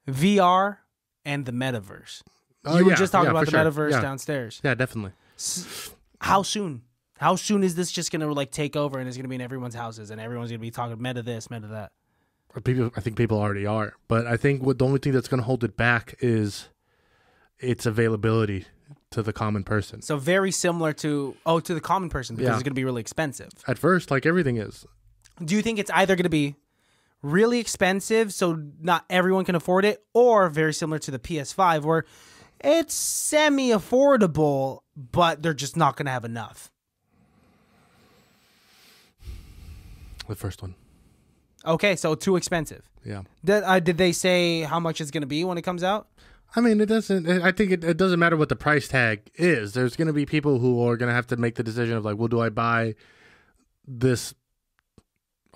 VR and the metaverse. Oh, You were yeah, just talking yeah, about for the sure. metaverse Yeah. downstairs. Yeah, definitely. How soon? How soon is this just gonna like take over and it's gonna be in everyone's houses and everyone's gonna be talking meta this, meta that? I think people already are, but I think the only thing that's going to hold it back is its availability to the common person. So very similar to the common person because Yeah. it's gonna be really expensive. At first, like everything is. Do you think it's either gonna be really expensive, so not everyone can afford it, or very similar to the PS5, where it's semi-affordable, but they're just not going to have enough? The first one. Okay, so too expensive. Yeah. Did they say how much it's going to be when it comes out? I mean, it doesn't. I think it doesn't matter what the price tag is. There's going to be people who are going to have to make the decision of like, well, do I buy this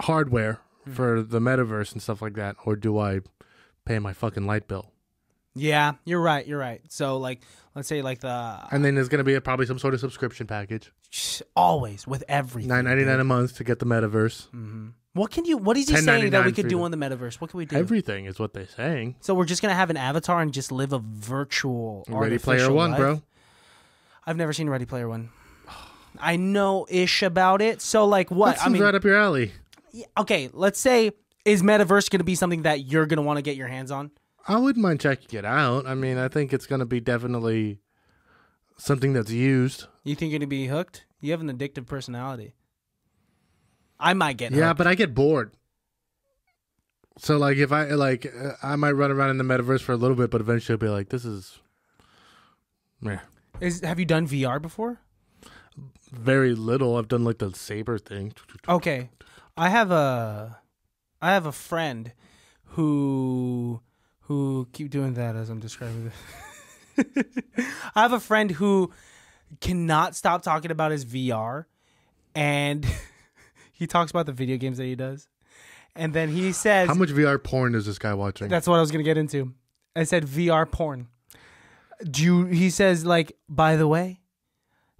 hardware for the metaverse and stuff like that, or do I pay my fucking light bill? Yeah, you're right. You're right. So, like, let's say, like and then there's going to be probably some sort of subscription package. Always with everything. $9.99 a month to get the metaverse. Mm-hmm. What is he saying that we could do on the metaverse? What can we do? Everything is what they're saying. So we're just gonna have an avatar and just live a virtual Ready Player One, life? bro. I've never seen Ready Player One. I know ish about it. So like what? That seems right up your alley. Okay, let's say, is metaverse gonna be something that you're gonna want to get your hands on? I wouldn't mind checking it out. I mean, I think it's gonna be definitely something that's used. You think you're gonna be hooked? You have an addictive personality. I might get Yeah, hooked. but I get bored. So like if I might run around in the metaverse for a little bit, but eventually I'll be like, this is meh. Have you done VR before? Very little. I've done like the saber thing. Okay. I have a friend who keep doing that as I'm describing it. I have a friend who cannot stop talking about his VR, and he talks about the video games that he does. And then he says, how much VR porn is this guy watching? That's what I was going to get into. I said VR porn. He says, like, by the way,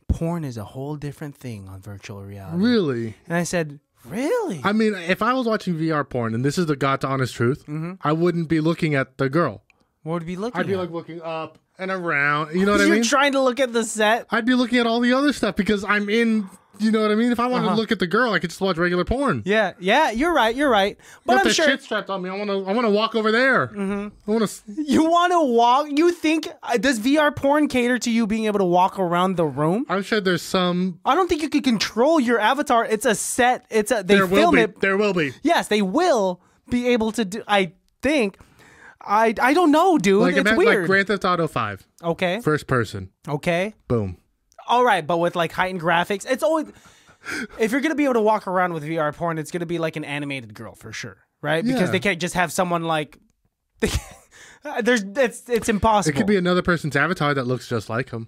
porn is a whole different thing on virtual reality. Really? And I said, really? I mean, if I was watching VR porn, and this is the God's honest truth, I wouldn't be looking at the girl. What would you be looking at? I'd be like looking up and around. You know what I mean? You're trying to look at the set? I'd be looking at all the other stuff because I'm in. You know what I mean? If I wanted to look at the girl, I could just watch regular porn. Yeah, you're right. But I'm the sure shit strapped on me. I want to walk over there. I want to. you want to walk. You think does VR porn cater to you being able to walk around the room? I'm sure there's some. I don't think you can control your avatar. It's a set. They There will film be. it. There will be. Yes, they will be able to do. I think. I don't know, dude. Like it's like weird. Grand Theft Auto 5. Okay. First person. Okay. Boom. All right, but with like heightened graphics, it's always. If you're gonna be able to walk around with VR porn, it's gonna be like an animated girl for sure, right? Because Yeah. they can't just have someone like. It's impossible. It could be another person's avatar that looks just like him.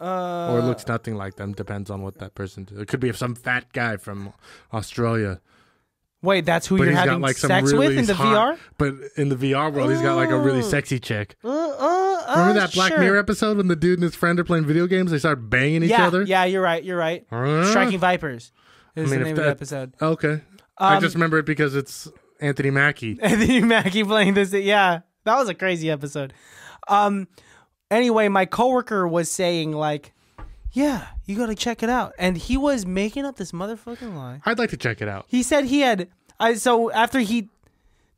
Or looks nothing like them. Depends on what that person does. It could be some fat guy from Australia. Wait, that's who But you're he's got having like some sex really with in the hot, VR? But in the VR world, he's got like a really sexy chick. Remember that Black sure. Mirror episode when the dude and his friend are playing video games? They start banging each other? Yeah, you're right. Striking Vipers is the if name of the that- episode. Okay. I just remember it because it's Anthony Mackie. Anthony Mackie playing this. Yeah, that was a crazy episode. Anyway, my coworker was saying like, yeah, you got to check it out. And he was making up this motherfucking lie. I'd like to check it out. He said he had... So after he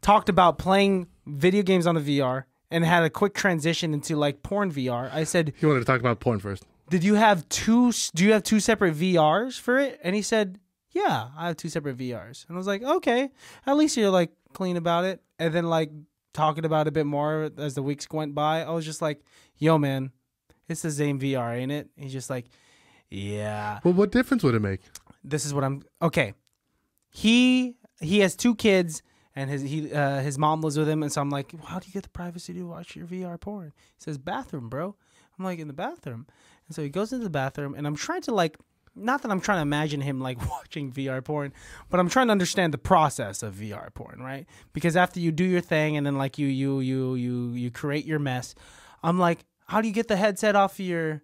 talked about playing video games on the VR and had a quick transition into like porn VR, I said, He wanted to talk about porn first. do you have two separate VRs for it? And he said, yeah, I have two separate VRs. And I was like, okay, at least you're like clean about it. And then like talking about it a bit more as the weeks went by, I was just like, yo, man, it's the same VR, ain't it? He's just like, yeah. Well, what difference would it make? This is what I'm... Okay. He has two kids, and his mom lives with him, and so I'm like, how do you get the privacy to watch your VR porn? He says, bathroom, bro. I'm like, in the bathroom. And so he goes into the bathroom, and I'm trying to like... Not that I'm trying to imagine him like watching VR porn, but I'm trying to understand the process of VR porn, right? Because after you do your thing, and then like you create your mess, I'm like, how do you get the headset off your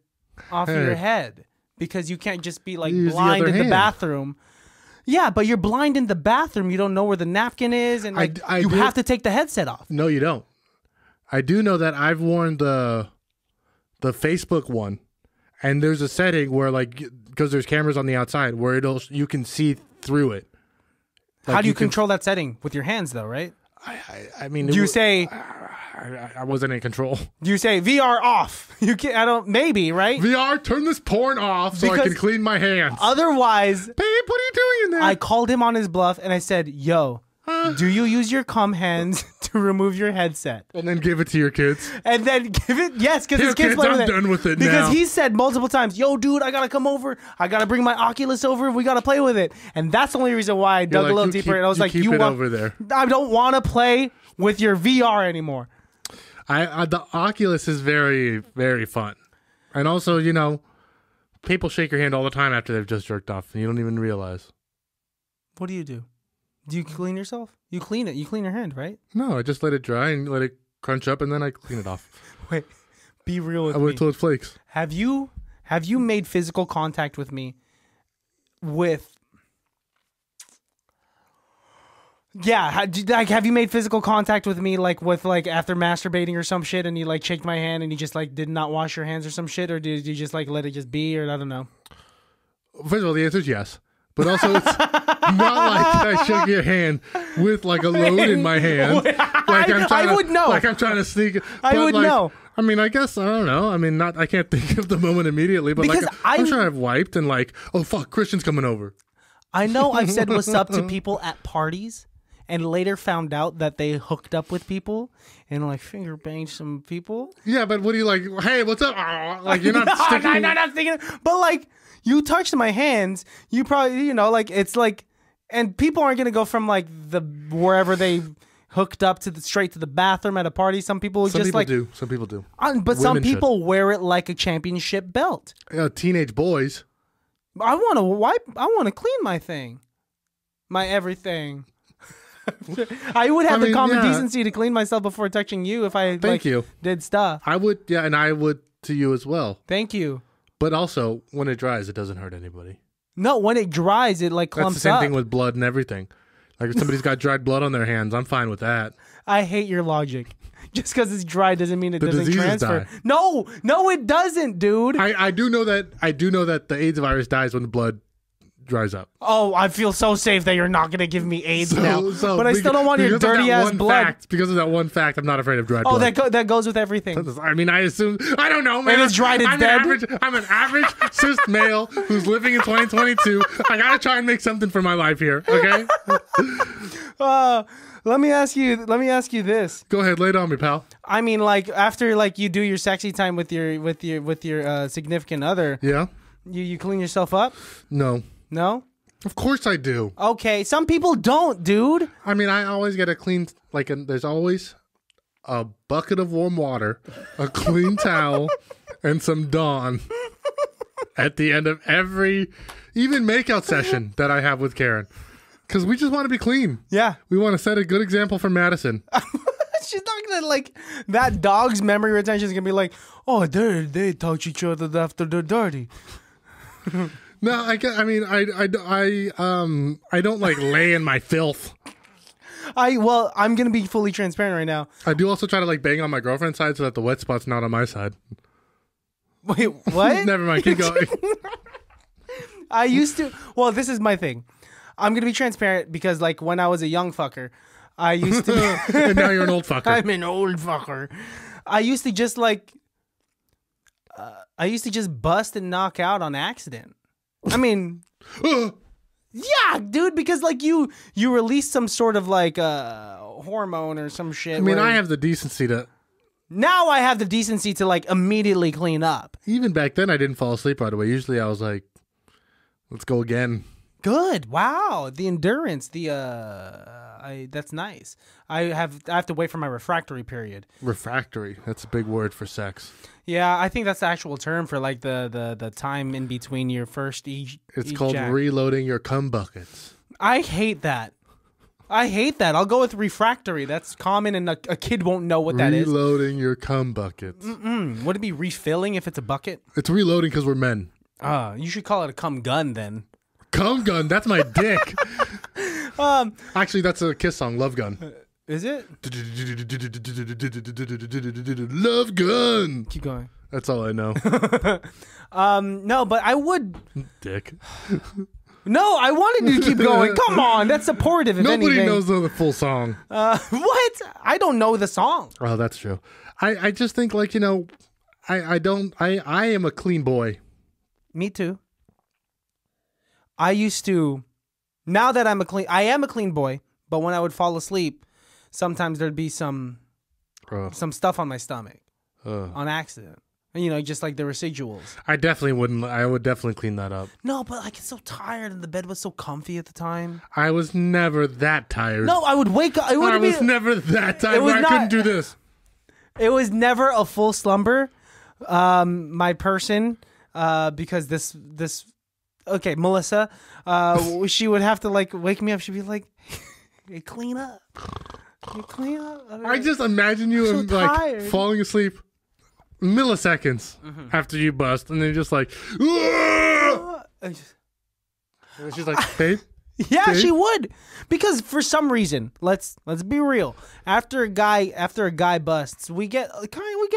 head? Because you can't just be like Use the blind other in the hand. bathroom. Yeah, but you're blind in the bathroom. You don't know where the napkin is, and like I you do- have to take the headset off. No, you don't. I do know that I've worn the Facebook one, and there's a setting where like because there's cameras on the outside where you can see through it. Like, How do you can- control that setting with your hands, though? Right? I mean, Do you say I wasn't in control. VR off? You can. I don't. Maybe right. VR, turn this porn off so I Because- can clean my hands. Otherwise, Babe, what are you doing in there? I called him on his bluff and I said, "Yo, Do you use your cum hands to remove your headset? And then give it to your kids. And then give it, yes, because Here, his kids kids, play with I'm it. done with it because now. he said multiple times, "Yo, dude, I gotta come over. I gotta bring my Oculus over. We gotta play with it." And that's the only reason why I dug like, a little "You deeper. keep- And I was you like, keep "You it want over there." I don't want to play with your VR anymore. The Oculus is very, very fun. And also, you know, people shake your hand all the time after they've just jerked off, and you don't even realize. What do? Do you clean yourself? You clean it. You clean your hand, right? No, I just let it dry and let it crunch up, and then I clean it off. Wait, be real with I me. wait till it flakes. Have you made physical contact with me with have you made physical contact with me like after masturbating or some shit and you like shaked my hand and you just like did not wash your hands or some shit, or did you just like let it just be, or I don't know? First of all, the answer is yes. But also, it's not like I shook your hand with like a load in my hand. Like I would know. Like I'm trying to sneak. I would know. I mean, I guess I don't know. I mean, I can't think of the moment immediately, but Because like I'm sure I've wiped and like, oh fuck, Christian's coming over. I know I've said what's up to people at parties and later found out that they hooked up with people and like finger banged some people. Yeah, but what do you like? Hey, what's up? Like you're not No, sticking. I'm not sticking. But like you touched my hands, you probably like it's like, and people aren't gonna go from like the wherever they hooked up to straight to the bathroom at a party. Some people Some just people like do. Some people do. but some Women should. people wear it like a championship belt. Teenage boys. I want to wipe. I want to clean my thing, my everything. I would have the mean, common yeah. decency to clean myself before touching you if I Thank you. did stuff. I would, yeah, and I would to you as well. Thank you. But also, when it dries, it doesn't hurt anybody. No, when it dries, it like That's clumps the same up. thing with blood and everything. Like if somebody's got dried blood on their hands, I'm fine with that. I hate your logic. Just because it's dry doesn't mean it The doesn't diseases transfer. die. No, it doesn't, dude. I do know that the AIDS virus dies when the blood dries up. Oh, I feel so safe that you're not gonna give me AIDS now. But I still because- don't want your because of that dirty ass one blood. fact- because of that one fact, I'm not afraid of dried Oh, blood. that goes with everything. I mean, I assume. I don't know, man. When it's dried, it's dead? I'm an average cis male who's living in 2022. I gotta try and make something for my life here. Okay, Let me ask you this. go ahead, lay it on me, pal. I mean, like after like you do your sexy time with your significant other, Yeah. you clean yourself up? No. No? Of course I do. Okay, some people don't, dude. I mean, I always get a clean. There's always a bucket of warm water, a clean towel, and some Dawn at the end of every, even makeout session that I have with Karen, because we just want to be clean. Yeah. We want to set a good example for Madison. She's not gonna like that dog's memory retention is gonna be like, oh, they touch each other after they're dirty. No, I don't like lay in my filth. I'm gonna be fully transparent right now. I do also try to like bang on my girlfriend's side so that the wet spot's not on my side. Wait, what? Never mind, keep going. I used to. Well, this is my thing. I'm gonna be transparent because, like, when I was a young fucker, I used to. And now you're an old fucker. I'm an old fucker. I used to just like. I used to just bust and knock out on accident. I mean. Yeah, dude, because like you release some sort of like hormone or some shit. I mean, where- I have the decency to. Now I have the decency to like immediately clean up. Even back then, I didn't fall asleep right away. Usually, I was like, "Let's go again." Good. Wow. The endurance. That's nice. I have to wait for my refractory period. Refractory. That's a big word for sex. Yeah, I think that's the actual term for like the time in between your first It's called reloading your cum buckets. I hate that. I'll go with refractory. That's common, and a kid won't know what that is. Reloading your cum buckets. Would it be refilling if it's a bucket? It's reloading because we're men. You should call it a cum gun then. Cum gun. That's my dick. Actually, that's a Kiss song. Love Gun. Is it? Love Gun. Keep going. That's all I know. No, but I would. Dick. No, I wanted you to keep going. Come on, that's supportive. If Nobody anything. knows the full song. What? I don't know the song. Oh, that's true. I just think like, I am a clean boy. Me too. I used to. Now that I am a clean boy, But when I would fall asleep, sometimes there'd be some stuff on my stomach on accident. And, just like the residuals. I definitely wouldn't. I would definitely clean that up. No, but I get so tired and the bed was so comfy at the time. I was never that tired. No, I would wake up. I was never that tired where I couldn't do this. It was never a full slumber. My person, because this okay, Melissa, she would have to like wake me up. She'd be like, hey, clean up. Hey, clean up. I just imagine you so like tired. falling asleep milliseconds after you bust, and then you're just like, and she's like, babe. Yeah, she would, because for some reason, let's be real. After a guy busts, we get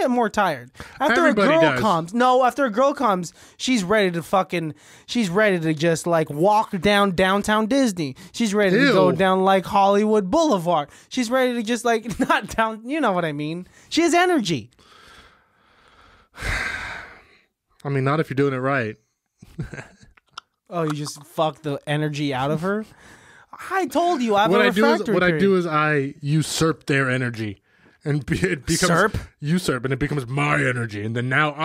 more tired. After Everybody a girl does. after a girl comes, she's ready to just like walk down downtown Disney. She's ready to go down like Hollywood Boulevard. She's ready to just like not down. You know what I mean? She has energy. I mean, not if you're doing it right. Oh, you just fuck the energy out of her? I told you, I have What a I do is refractory period. I usurp their energy, and it becomes usurp, and it becomes my energy, and then now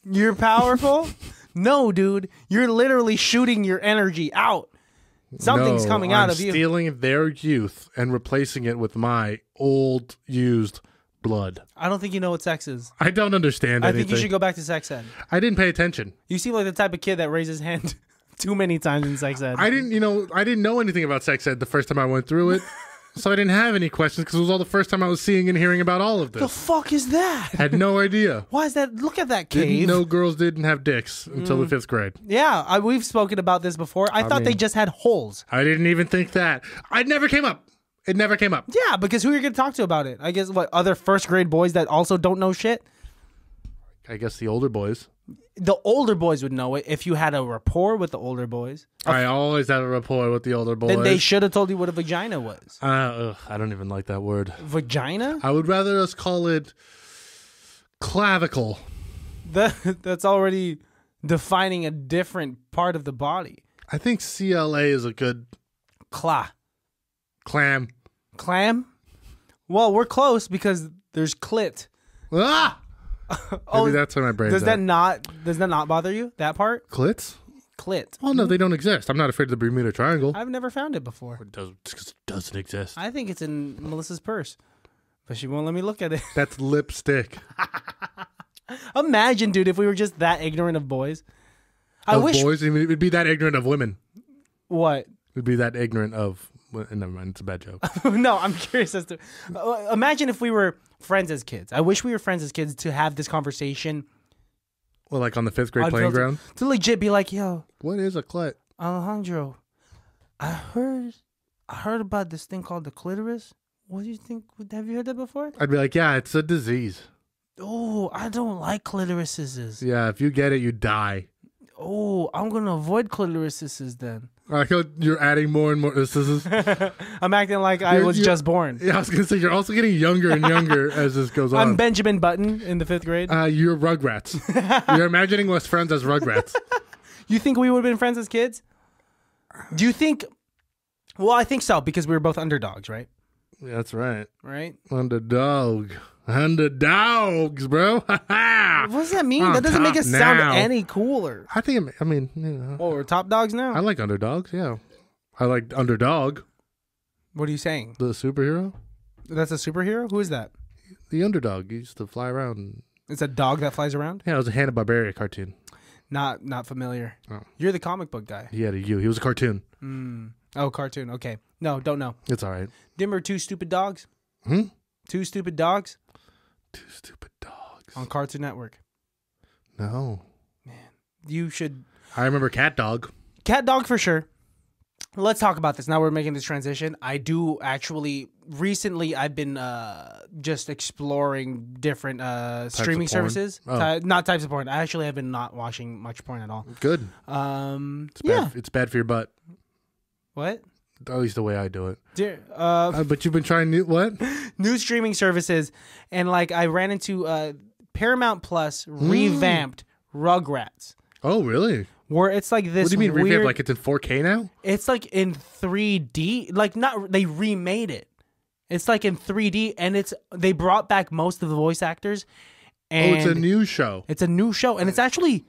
You're powerful? No, dude. You're literally shooting your energy out. Something's coming out of you. I'm stealing their youth and replacing it with my old used blood. I don't think you know what sex is. I don't understand anything. I think you should go back to sex ed. I didn't pay attention. You seem like the type of kid that raises his hand too many times in sex ed. I didn't know anything about sex ed the first time I went through it. So I didn't have any questions because it was all the first time I was seeing and hearing about all of this. The fuck is that? Had no idea. Why is that? Look at that cave. Didn't know girls didn't have dicks until the 5th grade. Yeah, we've spoken about this before. I thought they just had holes. I didn't even think that. It never came up. It never came up. Yeah, because who are you going to talk to about it? I guess what, other first grade boys that also don't know shit? I guess the older boys. The older boys would know it if you had a rapport with the older boys. I always have a rapport with the older boys. Then they should have told you what a vagina was. I don't even like that word. Vagina? I would rather us call it clavicle. That's already defining a different part of the body. I think CLA is a good clam. Clam? Well, we're close because there's clit. Ah! Maybe that's where my brain's does that not bother you? That part? Clits? Clit. Oh no, they don't exist. I'm not afraid of the Bermuda Triangle. I've never found it before. It doesn't exist. I think it's in Melissa's purse, but she won't let me look at it. That's lipstick. Imagine, dude, if we were just that ignorant of boys. I wish boys. I mean, we'd be that ignorant of women. What? We'd be that ignorant of. Never mind. It's a bad joke. No, I'm curious as to. Imagine if we were friends as kids. I wish we were friends as kids to have this conversation. Well, like on the 5th grade playing ground. To legit be like, yo, what is a clit? Alejandro, I heard about this thing called the clitoris. What do you think? Have you heard that before? I'd be like, yeah, it's a disease. Oh, I don't like clitorises. Yeah, if you get it, you die. Oh, I'm gonna avoid clitorises then. You're adding more and more. I'm acting like I was just born. Yeah, I was gonna say you're also getting younger and younger as this goes on. I'm Benjamin Button in the 5th grade. You're Rugrats. You're imagining us friends as Rugrats. You think we would have been friends as kids? Do you think? Well, I think so because we were both underdogs, right? Yeah, that's right. Right? Underdogs, bro. What does that mean? That doesn't make us sound any cooler. I think. I mean, you know. Oh, we're top dogs now. I like underdogs. Yeah, I like Underdog. What are you saying? The superhero. That's a superhero. Who is that? The Underdog. He used to fly around. It's a dog that flies around. Yeah, it was a Hanna-Barbera cartoon. Not familiar. Oh. You're the comic book guy. He had a U. He was a cartoon. Oh, cartoon. Okay. No, don't know. It's all right. Remember Two Stupid Dogs? Two Stupid Dogs? Two Stupid Dogs. On Cartoon Network. No. Man, you should. I remember Cat Dog. Cat Dog for sure. Let's talk about this. Now we're making this transition. I do actually, recently I've been just exploring different streaming services. Not types of porn. I actually have been not watching much porn at all. Good. It's bad for your butt. What? At least the way I do it. But you've been trying new streaming services, and like I ran into Paramount Plus revamped Rugrats. Oh, really? where it's like this. What do you mean revamp? weird, Like it's in 4K now? It's like in 3D. Like not they remade it. It's like in 3D, and they brought back most of the voice actors. And Oh, it's a new show. It's a new show, and it's actually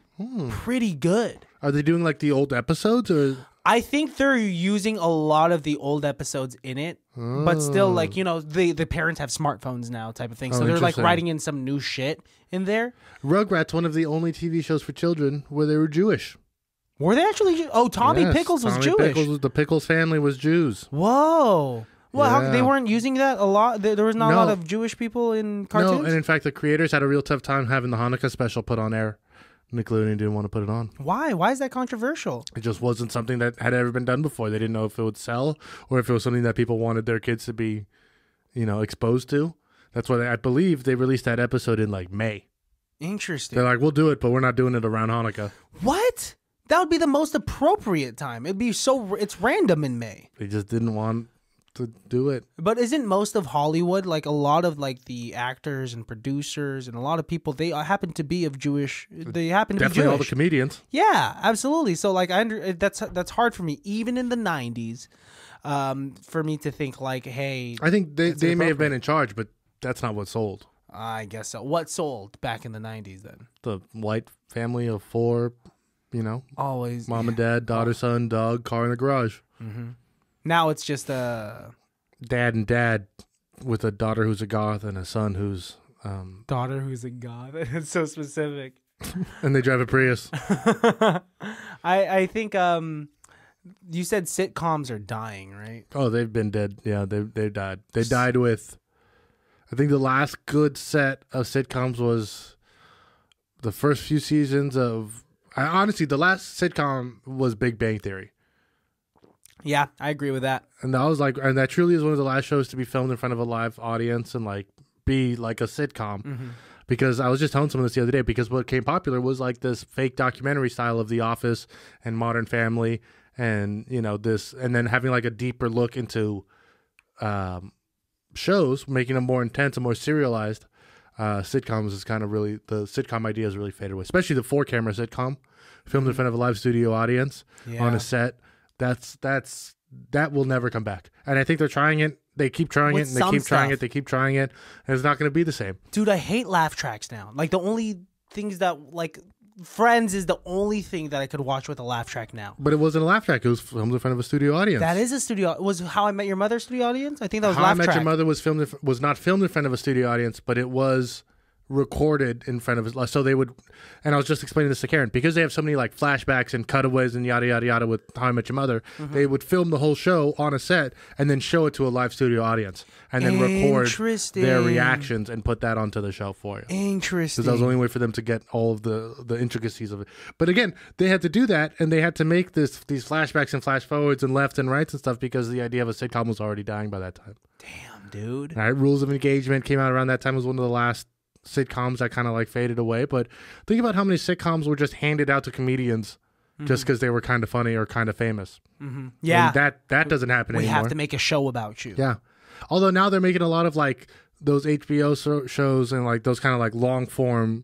pretty good. Are they doing like the old episodes or? I think they're using a lot of the old episodes in it, but still, like, you know, the parents have smartphones now, type of thing. So they're like interesting. writing in some new shit in there. Rugrats, one of the only TV shows for children where they were Jewish. Were they actually? Oh, Tommy Yes, Pickles was Tommy Jewish. Pickles, the Pickles family was Jews. Whoa. Well, how, Yeah. they weren't using that a lot. There was not a No. lot of Jewish people in cartoons. No, and in fact, the creators had a real tough time having the Hanukkah special put on air. Nickelodeon didn't want to put it on. Why? Why is that controversial? It just wasn't something that had ever been done before. They didn't know if it would sell or if it was something that people wanted their kids to be, exposed to. That's why I believe they released that episode in like May. Interesting. They're like, we'll do it, but we're not doing it around Hanukkah. What? That would be the most appropriate time. It'd be so. It's random in May. They just didn't want to do it. But isn't most of Hollywood, like a lot of like the actors and producers and a lot of people, they happen to be of Jewish. They happen to Definitely be all the Jewish. comedians. Yeah, absolutely. So like that's hard for me, even in the 90s, for me to think like, hey, I think they may have inappropriate. been in charge, but that's not what sold. I guess so. What sold back in the 90s then? The white family of 4, Always. mom and dad, daughter, son, dog, car in the garage. Now it's just Dad and dad with a daughter who's a goth and a son who's daughter who's a god. It's so specific. and they drive a Prius. I think you said sitcoms are dying, right? Oh, they've been dead. Yeah, they died. They died with, I think the last good set of sitcoms was the first few seasons of, honestly, the last sitcom was Big Bang Theory. Yeah, I agree with that. And that truly is one of the last shows to be filmed in front of a live audience and like be like a sitcom. Because I was just telling someone this the other day, because what became popular was like this fake documentary style of The Office and Modern Family and, this, and then having like a deeper look into shows, making them more intense and more serialized. Sitcoms is kind of really, the sitcom idea is really faded away, especially the 4-camera sitcom filmed in front of a live studio audience on a set. That will never come back. And I think they're trying it. They keep trying With it, and they some keep trying stuff. it. They keep trying it. And it's not going to be the same. Dude, I hate laugh tracks now. Like the only things that like Friends is the only thing that I could watch with a laugh track now. But it wasn't a laugh track. It was filmed in front of a studio audience. That is a studio. Was How I Met Your Mother studio audience? I think that was How I laugh Met track. Your Mother was not filmed in front of a studio audience, but it was recorded in front of it. So they would, and I was just explaining this to Karen, because they have so many like flashbacks and cutaways and yada yada yada with How I Met Your Mother. They would film the whole show on a set and then show it to a live studio audience and then record Interesting. their reactions and put that onto the show for you. Interesting. Because that was the only way for them to get all of the intricacies of it. But again, they had to do that, and they had to make these flashbacks and flash forwards and lefts and rights and stuff because the idea of a sitcom was already dying by that time. Damn, dude. All right, Rules of Engagement came out around that time. It was one of the last sitcoms that kind of like faded away. But think about how many sitcoms were just handed out to comedians just because they were kind of funny or kind of famous. Yeah. And that doesn't happen We anymore. have to make a show about you. Yeah. Although now they're making a lot of like those HBO shows and like those kind of like long form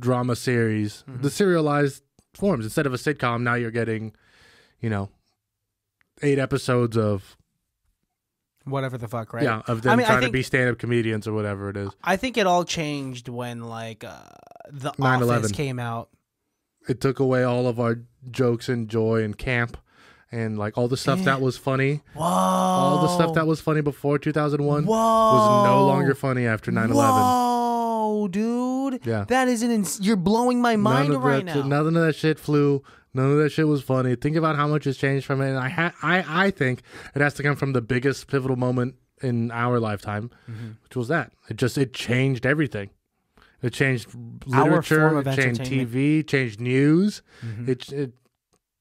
drama series, the serialized forms. Instead of a sitcom, now you're getting, 8 episodes of, Whatever the fuck, right? of them I trying to think- be stand up comedians or whatever it is. I think it all changed when like the 9/11. Office came out. It took away all of our jokes and joy and camp and like all the stuff that was funny. Whoa. All the stuff that was funny before 2001 Whoa. was no longer funny after 9/11. Whoa, dude. Yeah. That isn't. You're blowing my mind right now. None of that shit flew. None of that shit was funny. Think about how much has changed from it. And I think it has to come from the biggest pivotal moment in our lifetime, which was that. It changed everything. It changed literature, form of it changed entertainment. TV, changed news. It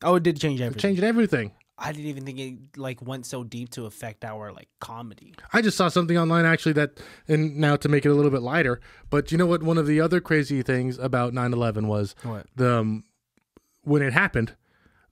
Oh, it did change everything. changed everything. I didn't even think it like went so deep to affect our like comedy. I just saw something online actually that, and now to make it a little bit lighter, but you know what? One of the other crazy things about 9/11 was What? when it happened,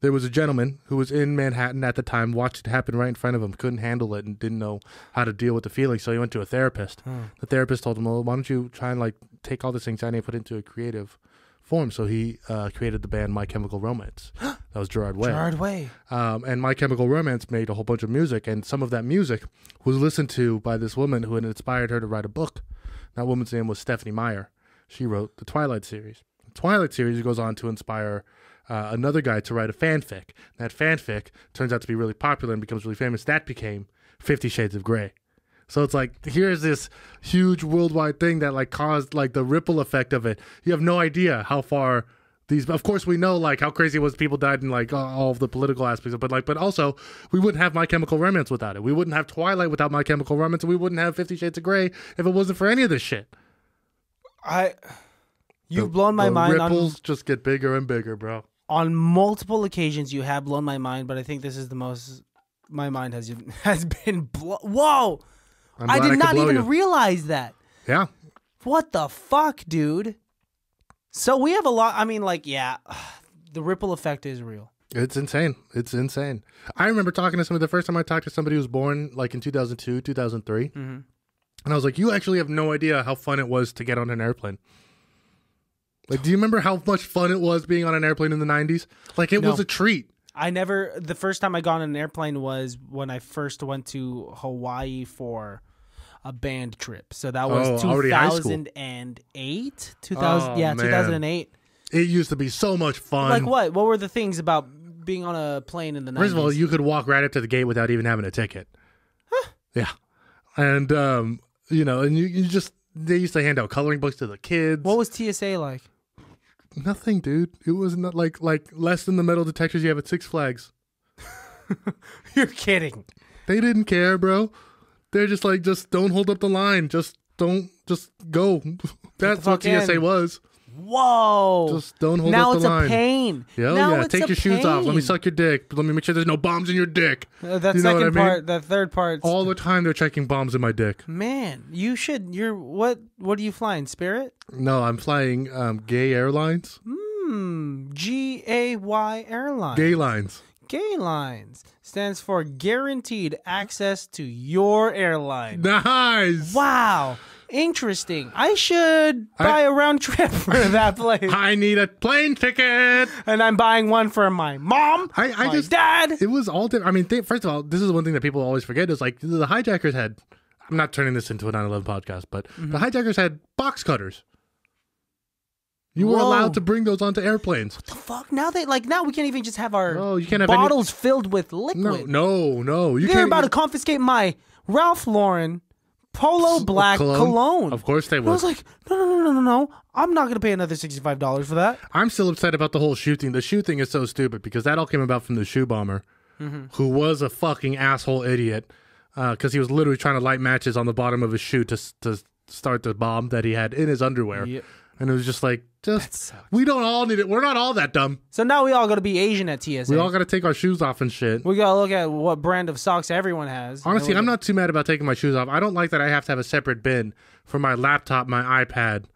there was a gentleman who was in Manhattan at the time, watched it happen right in front of him, couldn't handle it and didn't know how to deal with the feeling, so he went to a therapist. The therapist told him, well, why don't you try and like take all this anxiety and put it into a creative formed. So he created the band My Chemical Romance. That was Gerard Way. Gerard Way. And My Chemical Romance made a whole bunch of music, and some of that music was listened to by this woman who had inspired her to write a book. That woman's name was Stephanie Meyer. She wrote the Twilight series. The Twilight series goes on to inspire another guy to write a fanfic. That fanfic turns out to be really popular and becomes really famous. That became 50 Shades of Grey. So it's like, here's this huge worldwide thing that like caused like the ripple effect of it. You have no idea how far these, of course we know like how crazy it was people died in like all of the political aspects, but also we wouldn't have My Chemical Romance without it. We wouldn't have Twilight without My Chemical Romance, and we wouldn't have 50 Shades of Grey if it wasn't for any of this shit. You've blown my mind. Ripples just get bigger and bigger, bro. On multiple occasions, you have blown my mind, but I think this is the most my mind has been blown. Whoa! I did not even realize that. Yeah. What the fuck, dude? So we have a lot. I mean, like, yeah, the ripple effect is real. It's insane. It's insane. I remember talking to somebody, the first time I talked to somebody who was born like in 2002, 2003. Mm-hmm. And I was like, you actually have no idea how fun it was to get on an airplane. Like, do you remember how much fun it was being on an airplane in the 90s? Like, it was a treat. The first time I got on an airplane was when I first went to Hawaii for a band trip. So that was 2008? 2008. It used to be so much fun. Like what? What were the things about being on a plane in the 90s? First of all, you could walk right up to the gate without even having a ticket. Huh. Yeah. And, you know, and you just, they used to hand out coloring books to the kids. What was TSA like? Nothing, dude. It was not like less than the metal detectors you have at Six Flags. You're kidding. They didn't care, bro. They're just like, just don't hold up the line. Just go. That's what TSA was. Whoa. Just don't hold up the line. Now it's a pain. Yeah, take your shoes off. Let me suck your dick. Let me make sure there's no bombs in your dick. That second part, that third part. All the time they're checking bombs in my dick. Man, you should. What are you flying? Spirit? No, I'm flying Gay Airlines. GAY Airlines. Gay Lines. Gay Lines stands for Guaranteed Access to Your Airline. Nice. Wow. Interesting. I should buy a round trip for that place. I need a plane ticket. And I'm buying one for my mom, my dad. It was all different. I mean, first of all, this is one thing that people always forget is like the hijackers had, I'm not turning this into a 9/11 podcast, but the hijackers had box cutters. You were allowed to bring those onto airplanes. What the fuck? Now we can't even just have our you can't have bottles filled with liquid. No. They're about to confiscate my Ralph Lauren Polo Black cologne. Of course they would. I was like, no. I'm not going to pay another $65 for that. I'm still upset about the whole shoe thing. The shoe thing is so stupid because that all came about from the shoe bomber, who was a fucking asshole idiot because he was literally trying to light matches on the bottom of his shoe to start the bomb that he had in his underwear. Yep. And it was just like, we don't all need it. We're not all that dumb. So now we all got to be Asian at TSA. We all got to take our shoes off and shit. We got to look at what brand of socks everyone has. Honestly, I'm not too mad about taking my shoes off. I don't like that I have to have a separate bin for my laptop, my iPad,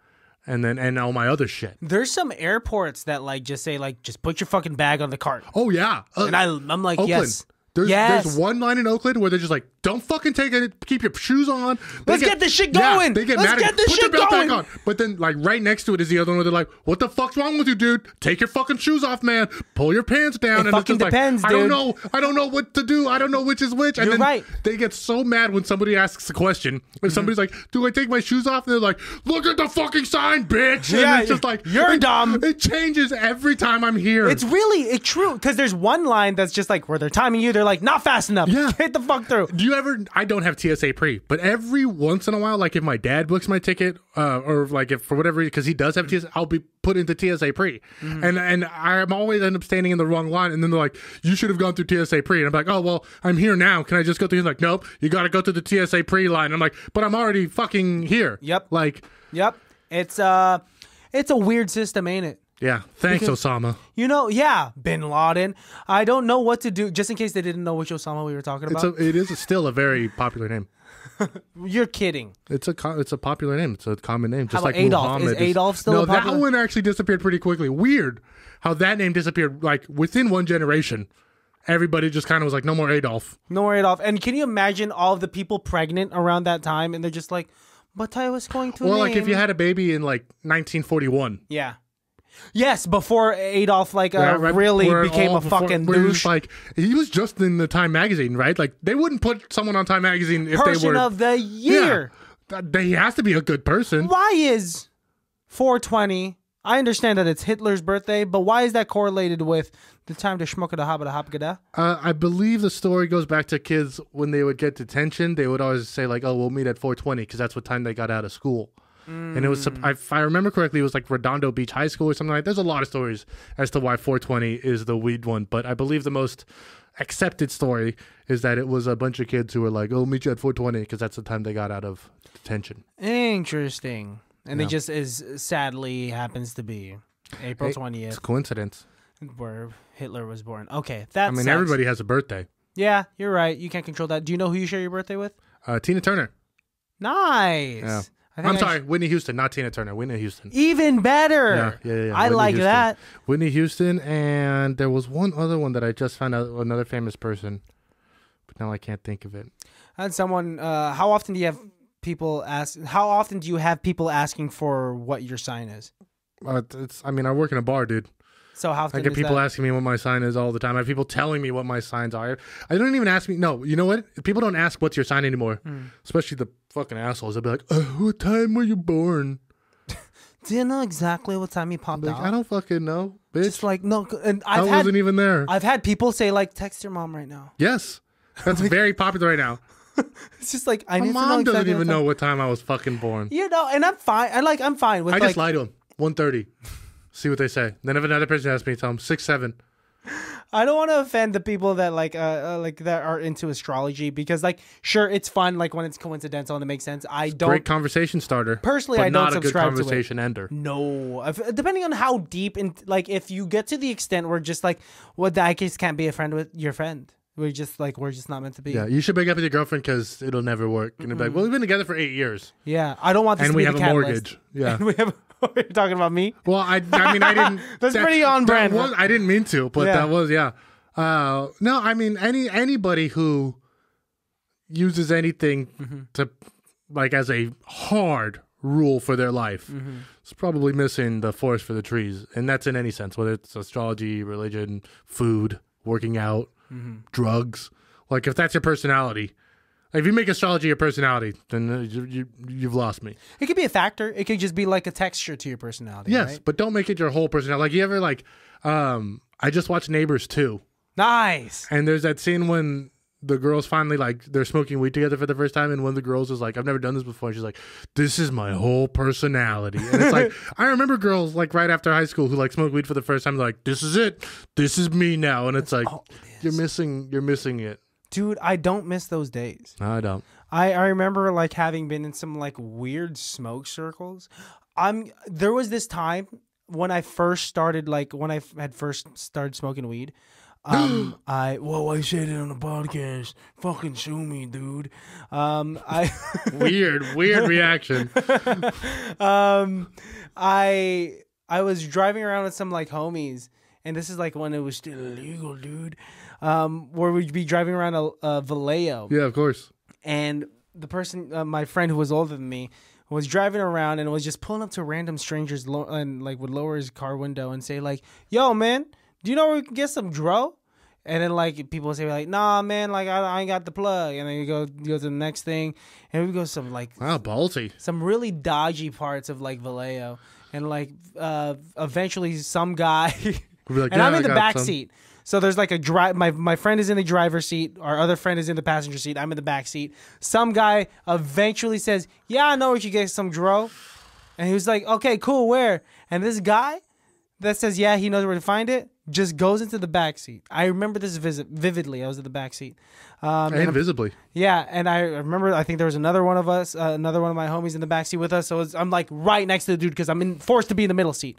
and all my other shit. There's some airports that just say just put your fucking bag on the cart. Oh yeah. And I'm like, Oakland. Yes. There's one line in Oakland where they're just like, don't fucking take it. Keep your shoes on. Let's get this shit going. They get mad at you. Put your belt back on. But then, right next to it is the other one where they're like, what the fuck's wrong with you, dude? Take your fucking shoes off, man. Pull your pants down. It fucking depends, dude. I don't know what to do. I don't know which is which. And You're right. They get so mad when somebody asks a question. If somebody's like, do I take my shoes off? And they're like, look at the fucking sign, bitch. And yeah, it's just like, you're dumb. It changes every time I'm here. It's really true. Because there's one line that's just where they're timing you. They're like, not fast enough. Yeah. Get the fuck through. I don't have TSA pre, but every once in a while, if my dad books my ticket, or if for whatever reason, because he does have TSA, I'll be put into TSA pre. And I'm always end up standing in the wrong line. And then they're like, you should have gone through TSA pre. And I'm like, oh, well, I'm here now. Can I just go through? He's like, nope, you got to go through the TSA pre line. I'm like, but I'm already fucking here. Yep. Yep. It's a weird system, ain't it? Yeah, thanks, Osama. Yeah, Bin Laden. I don't know what to do, just in case they didn't know which Osama we were talking about. It is still a very popular name. You're kidding. It's a popular name. It's a common name. Just like Adolf. Muhammad Is Adolf still popular? That one actually disappeared pretty quickly. Weird how that name disappeared within one generation. Everybody just kind of was like, no more Adolf. No more Adolf. And can you imagine all of the people pregnant around that time? And they're just like, but I was going to name... if you had a baby in 1941. Yeah. Yes, before Adolf like Right, really where became all a before- fucking where he was douche. like, he was just in the Time magazine, right? Like they wouldn't put someone on Time magazine if they Person were. of the year. He has to be a good person. Why is 420? I understand that it's Hitler's birthday, but why is that correlated with the time to schmuck da habba da habba? I believe the story goes back to kids when they would get detention. They would always say like, "Oh, we'll meet at 420" because that's what time they got out of school. And it was, if I remember correctly, it was like Redondo Beach High School or something like that. There's a lot of stories as to why 420 is the weed one, but I believe the most accepted story is that it was a bunch of kids who were like, "Oh, meet you at 420" because that's the time they got out of detention. Interesting. And Yeah. it just is sadly happens to be April It's 20th, a coincidence. where Hitler was born. Okay, that I mean, sucks. everybody has a birthday. Yeah, you're right. You can't control that. Do you know who you share your birthday with? Tina Turner. Nice. Yeah. I think I'm sorry, Whitney Houston, not Tina Turner. Whitney Houston. Even better. Yeah. I Whitney like Houston. that. Whitney Houston, and there was one other one that I just found out, another famous person, but now I can't think of it. And someone, how often do you have people ask? How often do you have people asking for what your sign is? I mean, I work in a bar, dude. So how often I get is people that? asking me what my sign is all the time. I have people telling me what my signs are. I don't even ask me. No, you know what? People don't ask what's your sign anymore, especially the fucking assholes. They'll be like, "What time were you born?" Do you know exactly what time you popped Like, out? I don't fucking know, bitch. Just like no, and I I've wasn't even there. I've had people say like, text your mom right now. Yes, that's very popular right now. It's just like I My need to know mom doesn't exactly even what know time. what time I was fucking born. You know, and I'm fine. I'm fine with I like. just lie to them. 1:30. See what they say. Then if another person asks me, tell them 6, 7. I don't want to offend the people that like that are into astrology because like sure it's fun like when it's coincidental and it makes sense. I don't Great conversation starter. personally but I don't not a good subscribe to it. conversation ender. No, depending on how deep and like if you get to the extent where just like well I just can't be a friend with your friend. We're just not meant to be. Yeah, you should break up with your girlfriend because it'll never work. And it'll be like, well, we've been together for 8 years. Yeah, I don't want this And to we be have the a catalyst. mortgage. Yeah. And we have. You're talking about me? Well, I mean, I didn't. That's pretty on brand. I didn't mean to, but Yeah. that was, yeah. No, I mean, anybody who uses anything to, like, as a hard rule for their life is probably missing the forest for the trees. And that's in any sense, whether it's astrology, religion, food, working out, drugs. Like, if that's your personality, if you make astrology your personality, then you've lost me. It could be a factor. It could just be like a texture to your personality. Yes, right? but don't make it your whole personality. Like, you ever, like, I just watched Neighbors 2. Nice. And there's that scene when the girls finally, like, they're smoking weed together for the first time, and one of the girls is like, I've never done this before. And she's like, this is my whole personality. And it's like, I remember girls, like, right after high school who, like, smoked weed for the first time, like, this is it. This is me now. And it's like, you're missing it. Dude, I don't miss those days. No, I don't. I remember like having been in some like weird smoke circles. There was this time when I first started had first started smoking weed. I said it on the podcast. Fucking sue me, dude. Weird reaction. I was driving around with some like homies, and this is like when it was still illegal, dude. Where we'd be driving around a Vallejo. Yeah, of course. And the person, my friend who was older than me, was driving around and was just pulling up to random strangers and like would lower his car window and say like, "Yo, man, do you know where we can get some dro?" And then like people would say like, "Nah, man, like I ain't got the plug." And then you go to the next thing, and we go some like Wow, ballsy. some really dodgy parts of like Vallejo, and like eventually some guy, We'll be like, and yeah, I'm in I the got back some. seat. So there's like my friend is in the driver's seat. Our other friend is in the passenger seat. I'm in the back seat. Some guy eventually says, "Yeah, I know where you get some dro." And he was like, "Okay, cool, where?" And this guy that says, "Yeah, he knows where to find it," just goes into the back seat. I remember this vividly. I was in the back seat. Invisibly. Yeah, and I remember, I think there was another one of my homies in the backseat with us. So I'm like right next to the dude because I'm forced to be in the middle seat.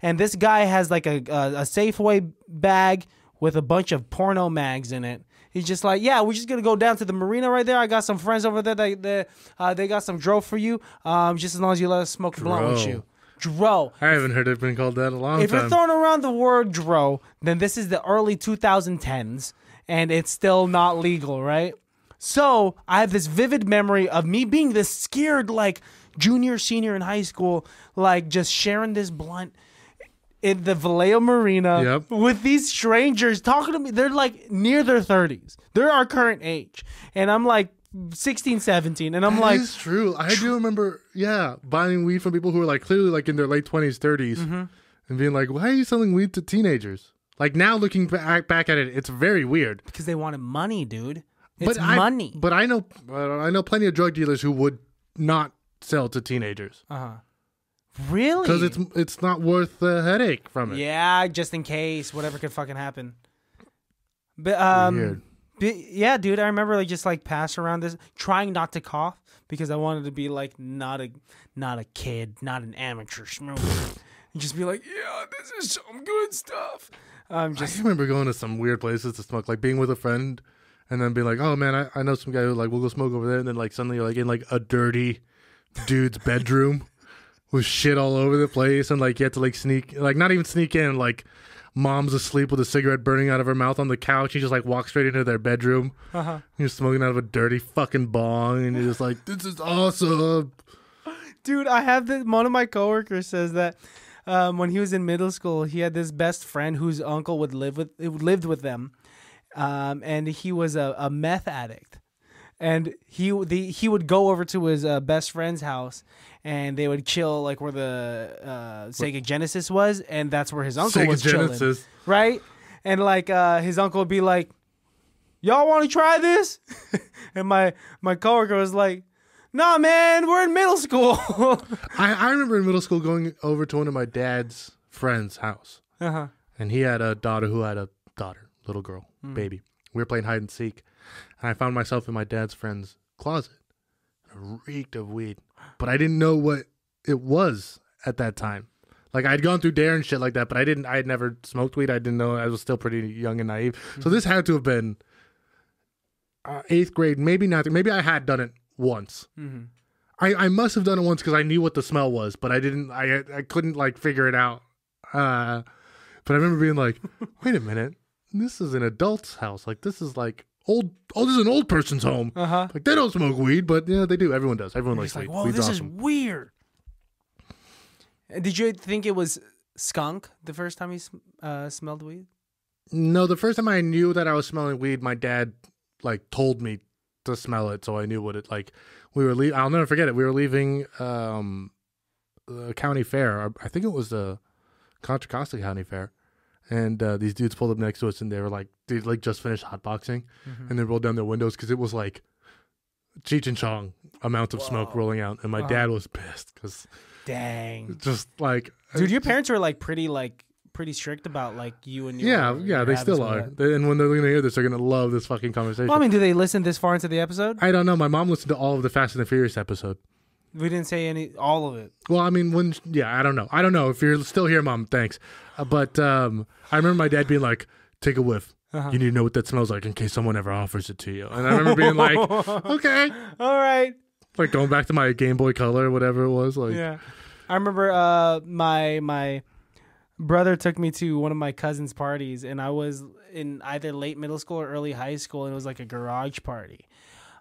And this guy has like a Safeway bag with a bunch of porno mags in it. He's just like, "Yeah, we're just going to go down to the marina right there. I got some friends over there. They got some dro for you. Just as long as you let us smoke the blunt with Dro. you." Dro. I haven't heard it been called that in a long If time. you're throwing around the word dro, then this is the early 2010s, and it's still not legal, right? So I have this vivid memory of me being this scared, like, junior, senior in high school, like, just sharing this blunt. in the Vallejo Marina Yep. with these strangers talking to me. They're like near their 30s. They're our current age. And I'm like 16, 17. And I'm like, it's true. I do remember, buying weed from people who were like clearly like in their late 20s, 30s, and being like, "Why are you selling weed to teenagers?" Like now looking back at it, it's very weird. because they wanted money, dude. It's money. But I know plenty of drug dealers who would not sell to teenagers Really? because it's not worth the headache from it. Yeah, just in case whatever could fucking happen. But Weird. yeah, dude, I remember like just like pass around this, trying not to cough because I wanted to be like not a kid, not an amateur smoker, and just be like, yeah, this is some good stuff. I remember going to some weird places to smoke, like being with a friend, and then being like, "Oh man, I know some guy who like we'll go smoke over there," and then like suddenly you're like in like a dirty dude's bedroom with shit all over the place, and like you had to like sneak, like not even sneak in, like mom's asleep with a cigarette burning out of her mouth on the couch. You just like walk straight into their bedroom. You're smoking out of a dirty fucking bong, and you're just like, "This is awesome." Dude, I have one of my coworkers says that when he was in middle school, he had this best friend whose uncle lived with them, and he was a meth addict, and he would go over to his best friend's house, and they would chill like where the Sega Genesis was, and that's where his uncle Sega was chilling, Genesis. right? And like his uncle would be like, "Y'all want to try this?" And my coworker was like, "Nah, man, we're in middle school." I remember in middle school going over to one of my dad's friend's house. And he had a daughter who had a little girl, baby. We were playing hide and seek. And I found myself in my dad's friend's closet. It reeked of weed. But I didn't know what it was at that time. Like I'd gone through DARE and shit like that, but I had never smoked weed. I didn't know. I was still pretty young and naive. So this had to have been 8th grade, maybe not. Maybe I had done it once. I must have done it once because I knew what the smell was, but I couldn't like figure it out. But I remember being like, wait a minute, this is an adult's house. Like this is like this is an old person's home. Like they don't smoke weed, but yeah, they do. Everyone does. Everyone likes weed. Whoa, Weed's this awesome. is weird. Did you think it was skunk the first time you smelled weed? No, the first time I knew that I was smelling weed, my dad like told me to smell it, so I knew what it like. I'll never forget it. We were leaving the county fair. I think it was the Contra Costa County Fair, and these dudes pulled up next to us, and they like just finished hotboxing, and they rolled down their windows because it was like Cheech and Chong amount of smoke rolling out, and my dad was pissed because dang, just like dude, your parents were like pretty strict about like you and your yeah, they still are. And when they're gonna hear this, they're gonna love this fucking conversation. Well, I mean, do they listen this far into the episode? I don't know. My mom listened to all of the Fast and the Furious episode. We didn't say all of it. Well, I mean, I don't know. I don't know if you're still here, Mom. Thanks, but I remember my dad being like, "Take a whiff. You need to know what that smells like in case someone ever offers it to you." And I remember being like, "Okay, all right." Like going back to my Game Boy Color, whatever it was. Like, yeah, I remember my brother took me to one of my cousin's parties, and I was in either late middle school or early high school, and it was like a garage party.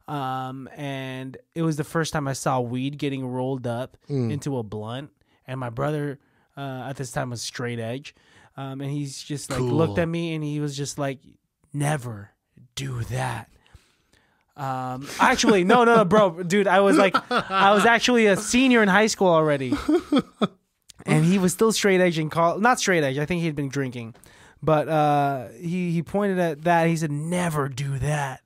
And it was the first time I saw weed getting rolled up into a blunt. And my brother at this time was straight edge. And he's just like looked at me, and he was just like, "Never do that." Actually, no, bro, dude, I was actually a senior in high school already. And he was still straight edge in college. Not straight edge. I think he'd been drinking. But he pointed at that. He said, "Never do that."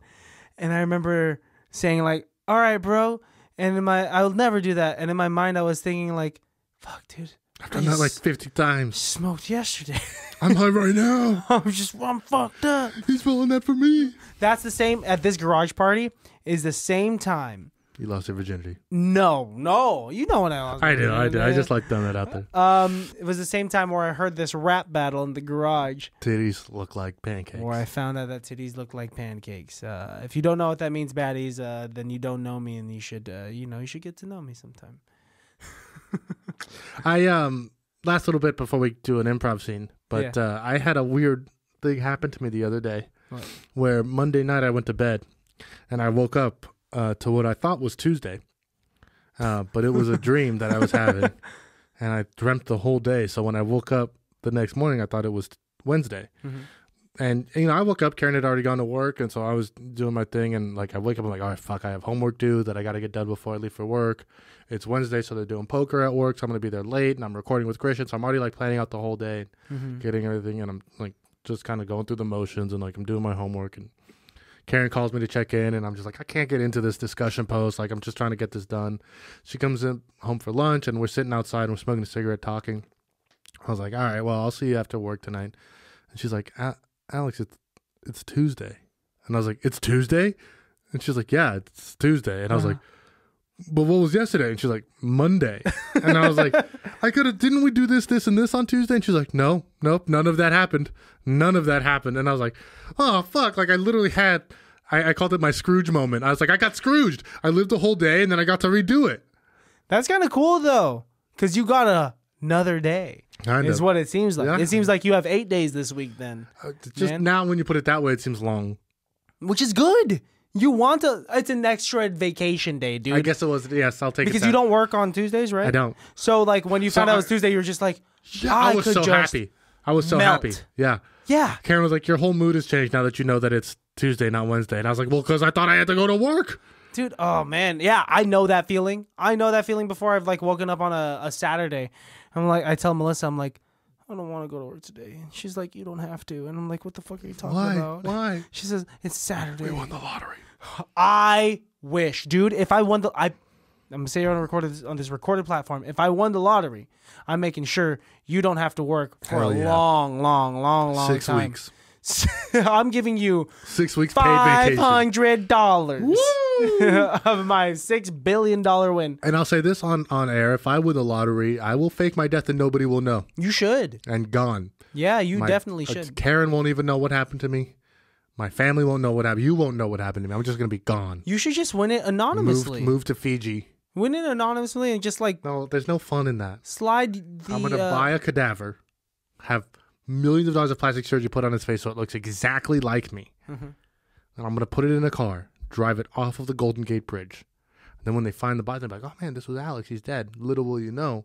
And I remember saying like, "All right, bro." And I'll never do that. And in my mind, I was thinking like, "Fuck, dude. I've done that like 50 times. Smoked yesterday. I'm high right now. I'm fucked up." He's smelling that for me. That's the same at this garage party. Is the same time. You lost your virginity. No, you know what I lost. I did. I just like throwing that out there. It was the same time where I heard this rap battle in the garage. Titties look like pancakes. Where I found out that titties look like pancakes. If you don't know what that means, baddies, then you don't know me, and you should, you should get to know me sometime. I last little bit before we do an improv scene, but I had a weird thing happen to me the other day, where Monday night I went to bed, and I woke up to what I thought was Tuesday, but it was a dream that I was having, and I dreamt the whole day. So when I woke up the next morning, I thought it was Wednesday. Mm-hmm. And, I woke up, Karen had already gone to work, and so I was doing my thing, and, like, I wake up, I'm like, all right, fuck, I have homework due that I got to get done before I leave for work. It's Wednesday, so they're doing poker at work, so I'm going to be there late, and I'm recording with Christian, so I'm already, like, planning out the whole day, getting everything, and I'm, like, just kind of going through the motions, and, like, I'm doing my homework, and Karen calls me to check in, and I'm just like, I can't get into this discussion post, like, I'm just trying to get this done. She comes in home for lunch, and we're sitting outside, and we're smoking a cigarette, talking. I was like, all right, well, I'll see you after work tonight. And she's like, Alex, it's Tuesday. And I was like, it's Tuesday? And she's like, yeah, it's Tuesday. And I was like, but what was yesterday? And she's like, Monday. And I was like, didn't we do this, and this on Tuesday? And she's like, nope, none of that happened. None of that happened. And I was like, oh, fuck. Like, I literally had, I called it my Scrooge moment. I was like, I got Scrooged. I lived the whole day, and then I got to redo it. That's kind of cool, though, because you got another day. Is what it seems like. Yeah. It seems like you have 8 days this week then. Just now when you put it that way, it seems long. Which is good. You want to... It's an extra vacation day, dude. I guess it was. Yes, I'll take it. Because you don't work on Tuesdays, right? I don't. So, like, when you found out it was Tuesday, you were just like, I was so happy. I was so happy. Yeah. Yeah. Karen was like, your whole mood has changed now that you know that it's Tuesday, not Wednesday. And I was like, well, because I thought I had to go to work. Dude, oh, man. Yeah, I know that feeling. I know that feeling before I've, like, woken up on a Saturday. I'm like, I tell Melissa, I'm like, I don't want to go to work today. She's like, you don't have to. And I'm like, what the fuck are you talking about? Why? She says, it's Saturday. We won the lottery. I wish, dude, if I won I'm going to say it on this recorded platform. If I won the lottery, I'm making sure you don't have to work for a long, long, long, long 6 time. 6 weeks. I'm giving you 6 weeks paid vacation. $500 of my $6 billion win. And I'll say this on air. If I win the lottery, I will fake my death and nobody will know. You should. And gone. Yeah, you definitely should. Karen won't even know what happened to me. My family won't know what happened. You won't know what happened to me. I'm just going to be gone. You should just win it anonymously. Move to Fiji. Win it anonymously and just like... No, there's no fun in that. Slide the... I'm going to buy a cadaver, have millions of dollars of plastic surgery put on his face so it looks exactly like me. And I'm going to put it in a car, drive it off of the Golden Gate Bridge. And then when they find the body, they're like, oh man, this was Alex. He's dead. Little will you know,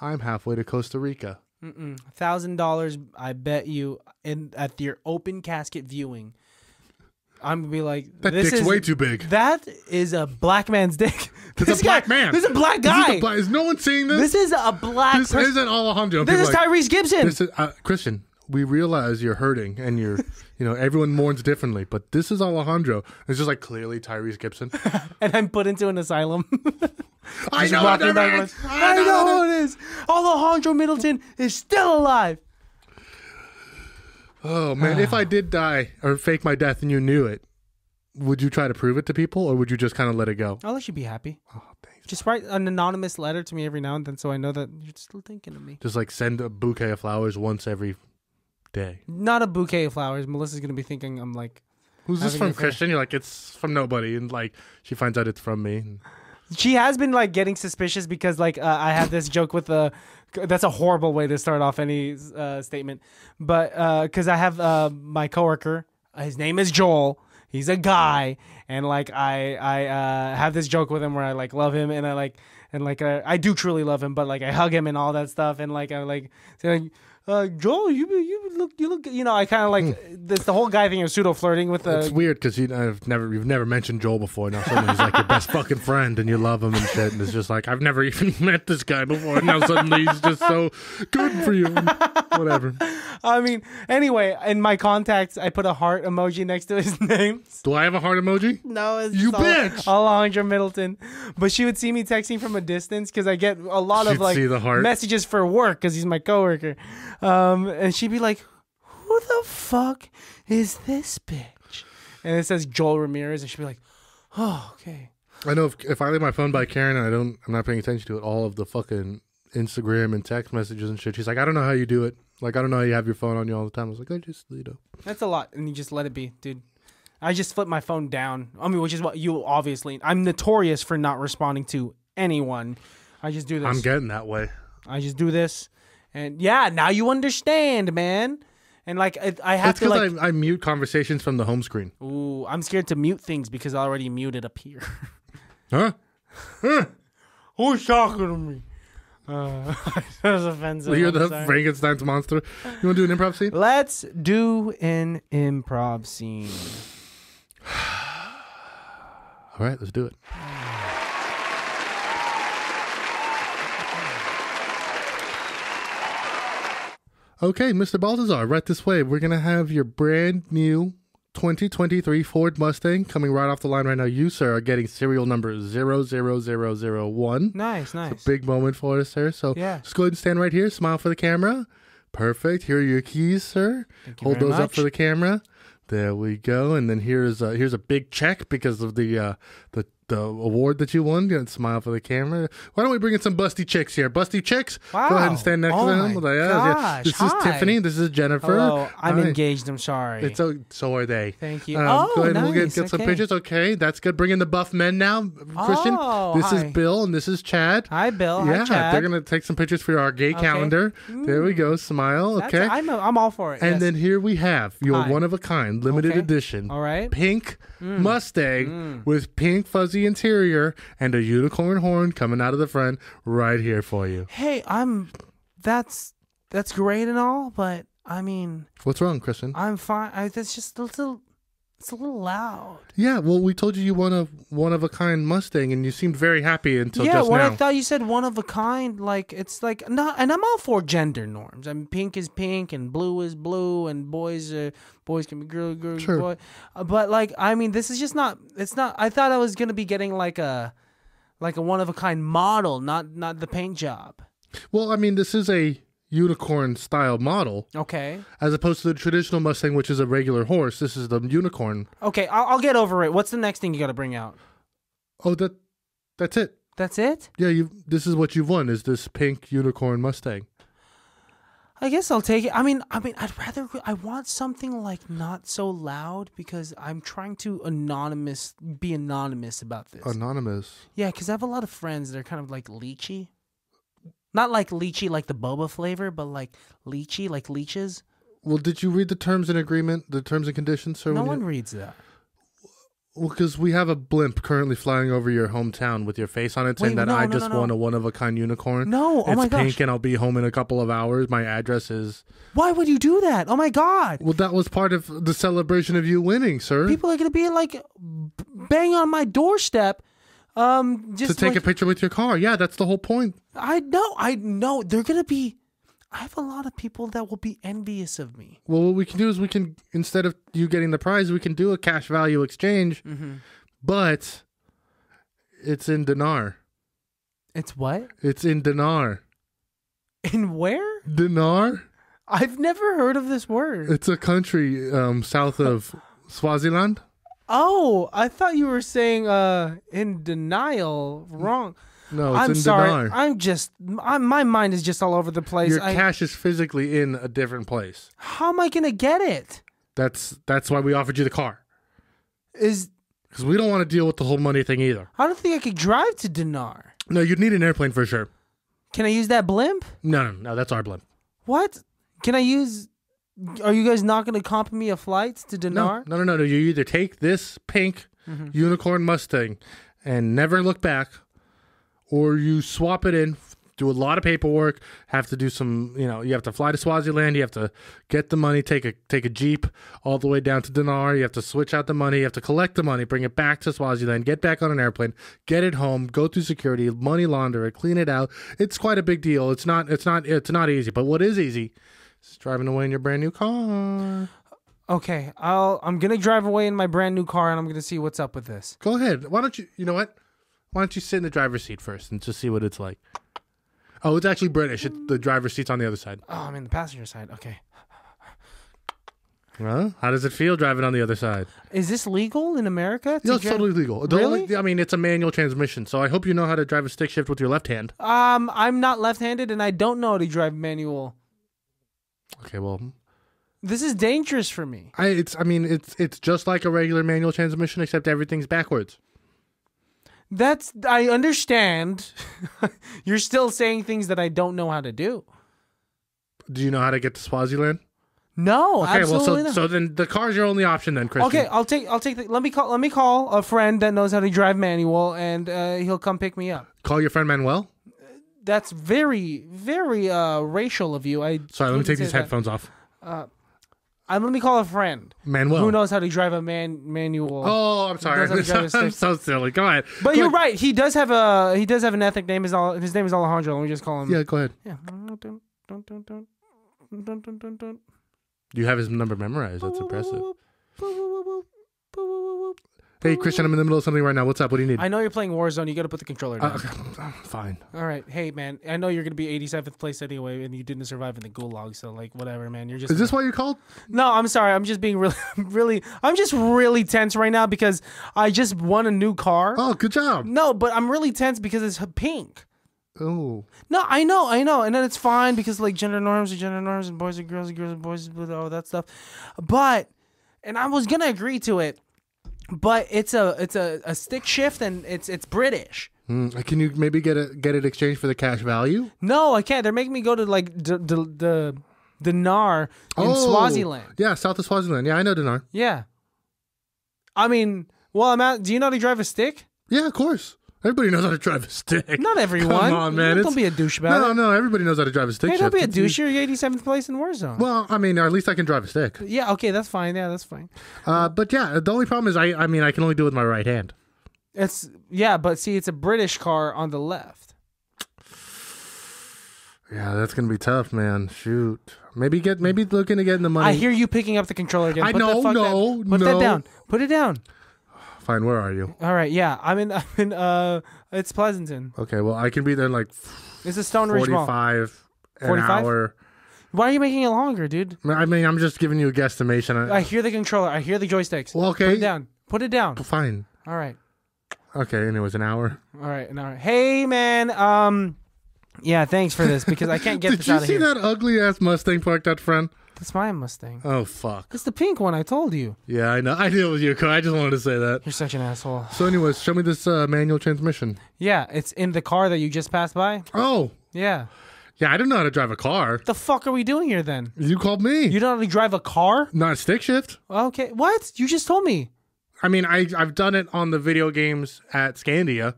I'm halfway to Costa Rica. $1,000, I bet you, at your open casket viewing, I'm going to be like, that dick's way too big. That is a black man's dick. This is a black man. This is a black guy. Is no one seeing this? This is a black This isn't Alejandro. This is Tyrese Gibson. This is, Christian, we realize you're hurting and you're, everyone mourns differently, but this is Alejandro. It's just like clearly Tyrese Gibson. And I'm put into an asylum. I know what it is. I know who it is. Alejandro Middleton is still alive. Oh, man. If I did die or fake my death and you knew it, would you try to prove it to people or would you just kind of let it go? I'll let you be happy. Oh, thanks. Just write an anonymous letter to me every now and then so I know that you're still thinking of me. Just like send a bouquet of flowers once every day. Not a bouquet of flowers. Melissa's going to be thinking I'm like... Who's this from, Christian? You're like, it's from nobody. And like, she finds out it's from me. She has been like getting suspicious because like I have this joke with that's a horrible way to start off any statement, but because I have my coworker, his name is Joel. He's a guy, and like I have this joke with him where I like love him and I do truly love him, but like I hug him and all that stuff, and like I like say like, Joel, you look, I kind of like this the whole guy thing of pseudo flirting with the. It's weird because you've never mentioned Joel before. Now suddenly he's like your best fucking friend and you love him and shit, and it's just like I've never even met this guy before. And now suddenly he's just so good for you. Whatever. I mean, anyway, in my contacts, I put a heart emoji next to his name. Do I have a heart emoji? No, it's you bitch. Alejandro Middleton. But she would see me texting from a distance because I get a lot of like messages for work because he's my coworker. And she'd be like, who the fuck is this bitch? And it says Joel Ramirez, and she'd be like, oh, okay. I know if I leave my phone by Karen and I'm not paying attention to it, all of the fucking Instagram and text messages and shit, she's like, I don't know how you do it. Like, I don't know how you have your phone on you all the time. I was like, I just, That's a lot, and you just let it be, dude. I just flip my phone down. I mean, which is what you obviously... I'm notorious for not responding to anyone. I just do this. I'm getting that way. I just do this. And yeah, now you understand, man. And like, I have to like... I mute conversations from the home screen. Ooh, I'm scared to mute things because I already muted up here. Huh? Who's talking to me? That was offensive. You're I'm the sorry. Frankenstein's monster. You want to do an improv scene? Let's do an improv scene. All right, let's do it. Okay, Mr. Baltazar, right this way. We're going to have your brand new 2023 Ford Mustang coming right off the line right now. You, sir, are getting serial number 00001. Nice, nice. Big moment for us, sir. So Yeah. just go ahead and stand right here. Smile for the camera. Perfect. Here are your keys, sir. Thank you Hold very those up much. for the camera. There we go. And then here's a big check because of the award that you won. Yeah, smile for the camera. Why don't we bring in some busty chicks here? Busty chicks. Go ahead Wow. and stand next Oh to them. my Yeah. gosh. This is Hi. Tiffany. This is Jennifer. Hello, I'm Hi. engaged. I'm sorry. So are they. Thank you. Go ahead and we'll nice. get some Okay. pictures. Okay, that's good. Bring in the buff men now, Christian. Oh, this hi. is Bill and this is Chad. Hi, Bill. Yeah, Hi, Chad. they're gonna take some pictures for our gay calendar. There we go. Smile. That's- Okay. I'm all for it. And yes. then here we have your Hi. one of a kind limited Okay. edition All right. pink Mustang with pink fuzzy interior and a unicorn horn coming out of the front right here for you. Hey, that's great and all, but I mean, What's wrong, Kristen? I'm fine. That's just a little. It's a little loud. Yeah, well, we told you won a one of a kind Mustang, and you seemed very happy until Yeah, just when now. I thought you said one of a kind, like it's like not, and I'm all for gender norms. I mean, pink is pink, and blue is blue, and boys can be girl, Sure. boy. But like, I mean, this is just not. It's not. I thought I was gonna be getting like a one of a kind model, not the paint job. Well, I mean, this is a unicorn style model Okay. as opposed to the traditional Mustang, which is a regular horse. This is the unicorn. Okay, I'll get over it. What's the next thing you got to bring out? Oh, that's it. That's it? Yeah, this is what you've won, is this pink unicorn Mustang. I guess I'll take it. I mean, I want something like not so loud because I'm trying to be anonymous about this. Anonymous. Yeah, because I have a lot of friends that are kind of like lychee. Not like lychee like the boba flavor, but like lychee, like leeches. Well, did you read the terms and conditions, sir? No when one you- reads that. Well, because we have a blimp currently flying over your hometown with your face on it, saying Wait, that no, I no, just no, no. won a one-of-a-kind unicorn. No, oh it's my gosh. pink and I'll be home in a couple of hours. My address is... Why would you do that? Oh my God. Well, that was part of the celebration of you winning, sir. People are going to be like bang on my doorstep. Just to take like, a picture with your car. Yeah, that's the whole point. I know. They're going to be. I have a lot of people that will be envious of me. Well, what we can do is instead of you getting the prize, we can do a cash value exchange, but it's in dinar. It's what? It's in dinar. In where? Dinar? I've never heard of this word. It's a country south of Swaziland. Oh, I thought you were saying in denial. Wrong. No, it's I'm in sorry. dinar. My mind is just all over the place. Your cash is physically in a different place. How am I going to get it? That's why we offered you the car. Because Because we don't want to deal with the whole money thing either. I don't think I could drive to Dinar. No, you'd need an airplane for sure. Can I use that blimp? No, that's our blimp. What? Can I use... Are you guys not going to comp me a flight to Dinar? No. You either take this pink unicorn Mustang and never look back, or you swap it in, do a lot of paperwork, have to do some, you have to fly to Swaziland, you have to get the money, take a Jeep all the way down to Dinar, you have to switch out the money, you have to collect the money, bring it back to Swaziland, get back on an airplane, get it home, go through security, money launder it, clean it out. It's quite a big deal. It's not easy, but what is easy is driving away in your brand new car. Okay, I'm going to drive away in my brand new car and I'm going to see what's up with this. Go ahead. Why don't you know what? Why don't you sit in the driver's seat first and just see what it's like? Oh, it's actually British. The driver's seat's on the other side. Oh, I'm in the passenger side. Okay. Well, how does it feel driving on the other side? Is this legal in America? Yeah, it's totally legal. Really? It's a manual transmission, so I hope you know how to drive a stick shift with your left hand. I'm not left-handed and I don't know how to drive manual. Okay, well, This is dangerous for me. it's just like a regular manual transmission, except everything's backwards. I understand. You're still saying things that I don't know how to do. Do you know how to get to Swaziland? No, Okay, absolutely well, not. so then the car's your only option then, Christian. Okay, I'll take let me call a friend that knows how to drive manual and he'll come pick me up. Call your friend Manuel. That's very, very racial of you. Sorry, let me wouldn't take say these that. headphones off. Let me call a friend Manuel. who knows how to drive a manual. Oh, I'm sorry. Knows how to drive a I'm stick. so silly. Go ahead. But Go you're ahead. right. He does have an ethnic name. His name is Alejandro. Let me just call him. Yeah, go ahead. Yeah. You have his number memorized. That's impressive. Hey, Christian, I'm in the middle of something right now. What's up? What do you need? I know you're playing Warzone. You got to put the controller down. Fine. All right. Hey, man. I know you're going to be 87th place anyway, and you didn't survive in the gulag. So, like, whatever, man. You're just. Is this why you called? No, I'm sorry. I'm just being I'm just really tense right now because I just won a new car. Oh, good job. No, but I'm really tense because it's pink. Oh. No, I know, and then it's fine because like gender norms are gender norms, and boys are girls, and girls are boys, with all that stuff. But, and I was gonna agree to it, but it's a stick shift and it's British. Can you maybe get it exchanged for the cash value? No, I can't. They're making me go to like the Dinar in Swaziland. Yeah, south of Swaziland. Yeah, I know Dinar. Yeah. I mean, well, do you know how to drive a stick? Yeah, of course. Everybody knows how to drive a stick. Not everyone. Come on, man. Don't be a douche about it. No, everybody knows how to drive a stick. Hey, don't be a shift. douche. You're 87th place in Warzone. Well, I mean, or at least I can drive a stick. Yeah, okay, that's fine. Yeah, that's fine. But yeah, the only problem is I can only do it with my right hand. But see, it's a British car on the left. Yeah, that's gonna be tough, man. Shoot. Maybe looking to get in the money. I hear you picking up the controller again. I know, Put that down. Put it down. Fine, where are you? All right, yeah. I'm in it's Pleasanton. Okay, well, I can be there in like It's a Stone Ridge Mall. 45 an 45? hour. Why are you making it longer, dude? I mean, I'm just giving you a guesstimation. I hear the controller. I hear the joysticks. Well, okay. Put it down. Put it down. Fine. All right. Okay, anyways, an hour. All right. An hour. Hey, man. Yeah, thanks for this because I can't get Did this you out of see here. that ugly ass Mustang parked out front? That's my Mustang. Oh, fuck. It's the pink one. I told you. Yeah, I know. I knew it was your car. I just wanted to say that. You're such an asshole. So anyways, show me this manual transmission. Yeah, it's in the car that you just passed by. Oh, Yeah. yeah, I don't know how to drive a car. What the fuck are we doing here then? You called me. You don't know how to drive a car? Not stick shift. Okay. What? You just told me. I mean, I've done it on the video games at Scandia.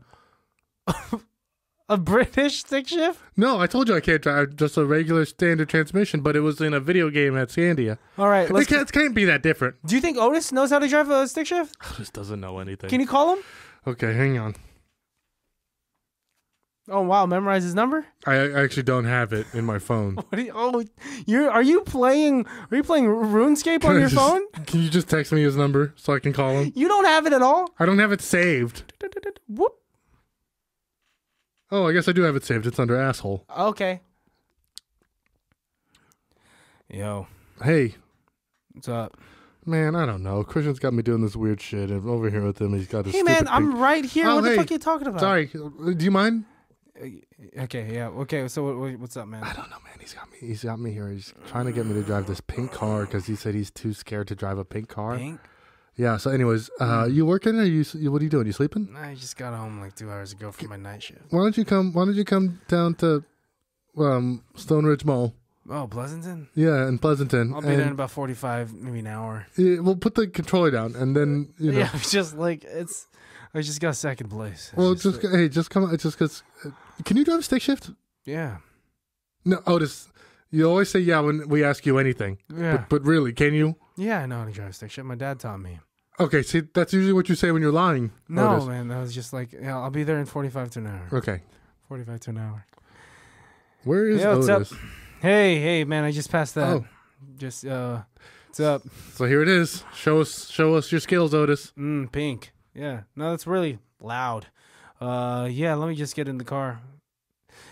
A British stick shift? No, I told you I can't drive just a regular standard transmission, but it was in a video game at Scandia. All right. It can't be that different. Do you think Otis knows how to drive a stick shift? Otis doesn't know anything. Can you call him? Okay, hang on. Oh wow, memorize his number? I actually don't have it in my phone. What are you playing RuneScape on your phone? Can you just text me his number so I can call him? You don't have it at all? I don't have it saved. Whoop. Oh, I guess I do have it saved. It's under asshole. Okay. Yo, Hey, what's up? man, I don't know. Christian's got me doing this weird shit, and over here with him, he's got his Hey man, stupid I'm right here. Oh, What the hey. fuck are you talking about? Sorry, do you mind? Okay, yeah. Okay, so what's up, man? I don't know, man. He's got me here. He's trying to get me to drive this pink car because he said he's too scared to drive a pink car. Pink? Yeah. So, anyways, you working? Or what are you doing? You sleeping? I just got home like 2 hours ago from my night shift. Why don't you come down to Stone Ridge Mall? Oh, Pleasanton? Yeah, in Pleasanton. I'll be there in about 45, maybe an hour. Yeah, we'll put the controller down, and then you know. Yeah, it's just like I just got second place. It's Well, just just come. It's just because. Can you drive a stick shift? yeah. No, Otis. You always say yeah when we ask you anything. Yeah. But really, can you? Yeah, I know how to drive a stick shift. My dad taught me. Okay, see, that's usually what you say when you're lying. No, Otis. man, that was just like, yeah, I'll be there in 45 to an hour. Okay. 45 to an hour. Where is Hey, what's up? Otis? Hey, man, I just passed that. Oh. Just what's up? So here it is. Show us your skills, Otis. Pink. Yeah. No, that's really loud. Yeah, let me just get in the car.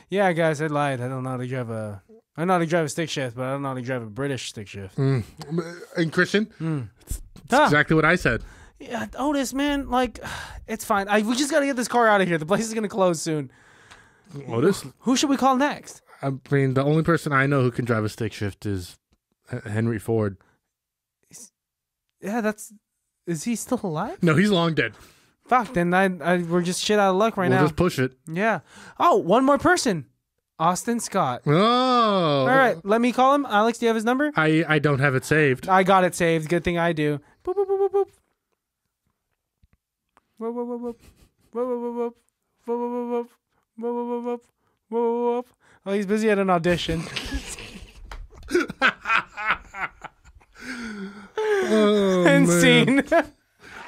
Yeah, guys, I lied. I don't know how to drive I know how to drive a stick shift, but I don't know how to drive a British stick shift. And Christian, it's Ah. exactly what I said. Yeah, Otis, man, like, it's fine. We just gotta get this car out of here. The place is gonna close soon. Otis? Who should we call next? I mean, the only person I know who can drive a stick shift is Henry Ford. Yeah, is he still alive? No, he's long dead. Fuck, then we're just shit out of luck right We'll now. just push it. Yeah. Oh, one more person. Austin Scott. Oh. All right, let me call him. Alex, do you have his number? I don't have it saved. I got it saved. Good thing I do. Boop, boop, boop, boop, boop. Whoop, whoop, whoop, whoop. Whoop, whoop, whoop, whoop. Whoop, whoop, whoop, whoop. Whoop, whoop, whoop, Whoop. Oh, he's busy at an audition. Oh, And man. scene.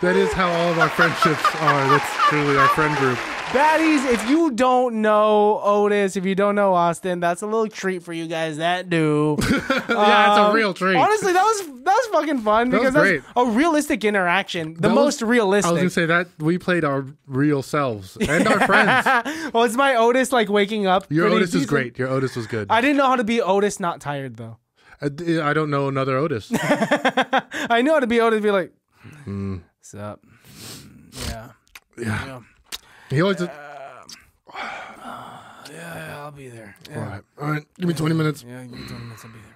That is how all of our friendships are. That's truly our friend group. Baddies, if you don't know Otis, if you don't know Austin, that's a little treat for you guys that do. Yeah, it's a real treat. Honestly, that was fucking fun That was because that's great. a realistic interaction. The That was- most realistic. I was gonna say that we played our real selves and our friends. Well, it's my Otis like waking up. Your pretty Otis is decent. great. Your Otis was good. I didn't know how to be Otis not tired though. I don't know another Otis. I know how to be Otis. Be like, what's up? Yeah. Yeah. He always. Yeah, I'll be there. Yeah. All right. Give me 20 minutes. Yeah, give me 20 minutes. I'll be there.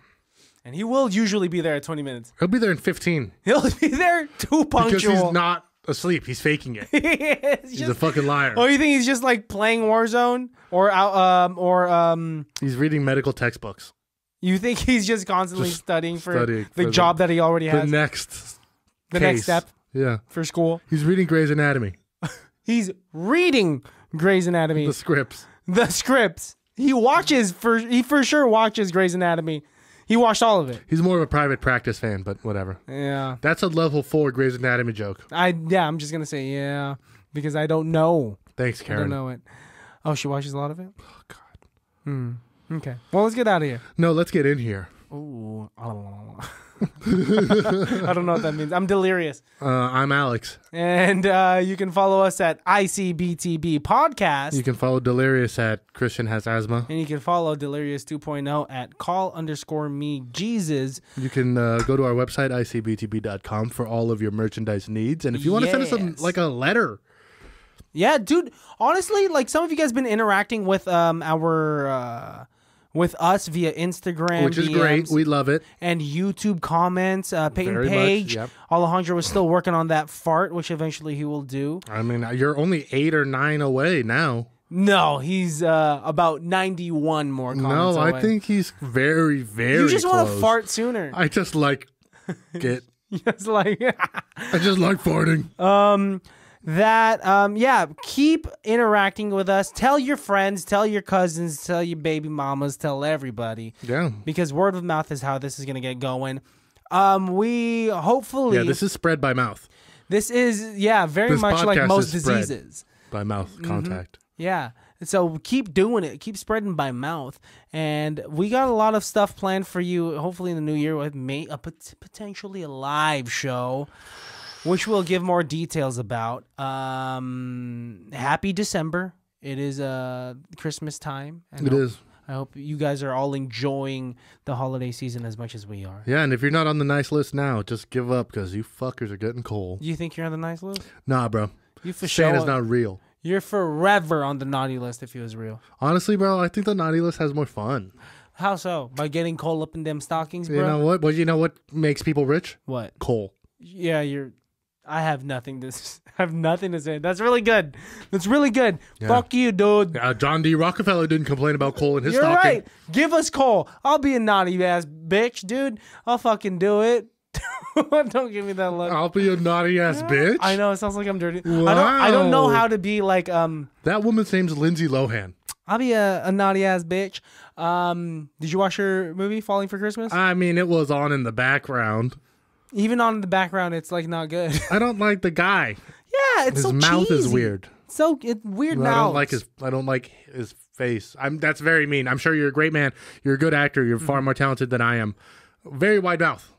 And he will usually be there at 20 minutes. He'll be there in 15 He'll be there too punctual. because he's not asleep. He's faking it. He's a fucking liar. Oh, you think he's just like playing Warzone He's reading medical textbooks. you think he's just constantly Just studying for studying the for job that he already The has, next the next case. step Yeah. for school? He's reading Grey's Anatomy. He's reading Grey's Anatomy, The scripts. the scripts. He for sure watches Grey's Anatomy. He watched all of it. He's more of a private practice fan, but whatever. Yeah. That's a level 4 Grey's Anatomy joke. I'm just gonna say yeah because I don't know. Thanks, I Karen. don't know it. Oh, she watches a lot of it. Oh, God. Okay. Well, let's get out of here. No, let's get in here. Ooh. I don't know what that means. I'm delirious. I'm Alex. And you can follow us at ICBTB Podcast. You can follow Delirious at Christian Has Asthma. And you can follow Delirious 2.0 at call_me Jesus. You can go to our website, icbtb.com, for all of your merchandise needs. And if you want to send us Yes. like a letter, Yeah, dude. Honestly, like some of you guys been interacting with our with us via Instagram, which is DMs, great. We love it. and YouTube comments. Peyton Very much, Page, yep. Alejandro was still working on that fart, which eventually he will do. I mean, you're only 8 or 9 away now. No, he's about 91 more comments No, I away. think he's very, very you just want to close. fart sooner. I just like it. It's like I just like farting. keep interacting with us. Tell your friends, tell your cousins, tell your baby mamas, tell everybody. Yeah. Because word of mouth is how this is gonna get going. We hopefully Yeah, this is spread by mouth. very This much like podcast most is spread. diseases. By mouth contact. Yeah. So keep doing it. Keep spreading by mouth. And we got a lot of stuff planned for you, hopefully in the new year, with potentially a live show, which we'll give more details about. Happy December. It is Christmas time. And It is. I hope you guys are all enjoying the holiday season as much as we are. Yeah, and if you're not on the nice list now, just give up because you fuckers are getting cold. Do you think you're on the nice list? Nah, bro. You for Santa's sure. not real. You're forever on the naughty list if he was real. Honestly, bro, I think the naughty list has more fun. How so? By getting coal up in them stockings, bro? You know what? Well, you know what makes people rich? What? Coal. Yeah, I have nothing to say. That's really good. That's really good. Yeah. Fuck you, dude. John D. Rockefeller didn't complain about coal in his You're stocking. right. Give us coal. I'll be a naughty ass bitch, dude. I'll fucking do it. Don't give me that look. I'll be a naughty ass bitch. I know it sounds like I'm dirty. Wow. I don't know how to be like That woman's name's Lindsay Lohan. I'll be a naughty ass bitch. Did you watch her movie Falling for Christmas? I mean, it was on in the background. Even on the background, it's like not good. I don't like the guy. Yeah, it's His so mouth is cheesy. weird. So weird I mouth. don't like his face. That's very mean. I'm sure you're a great man. You're a good actor. You're far more talented than I am. Very wide mouth.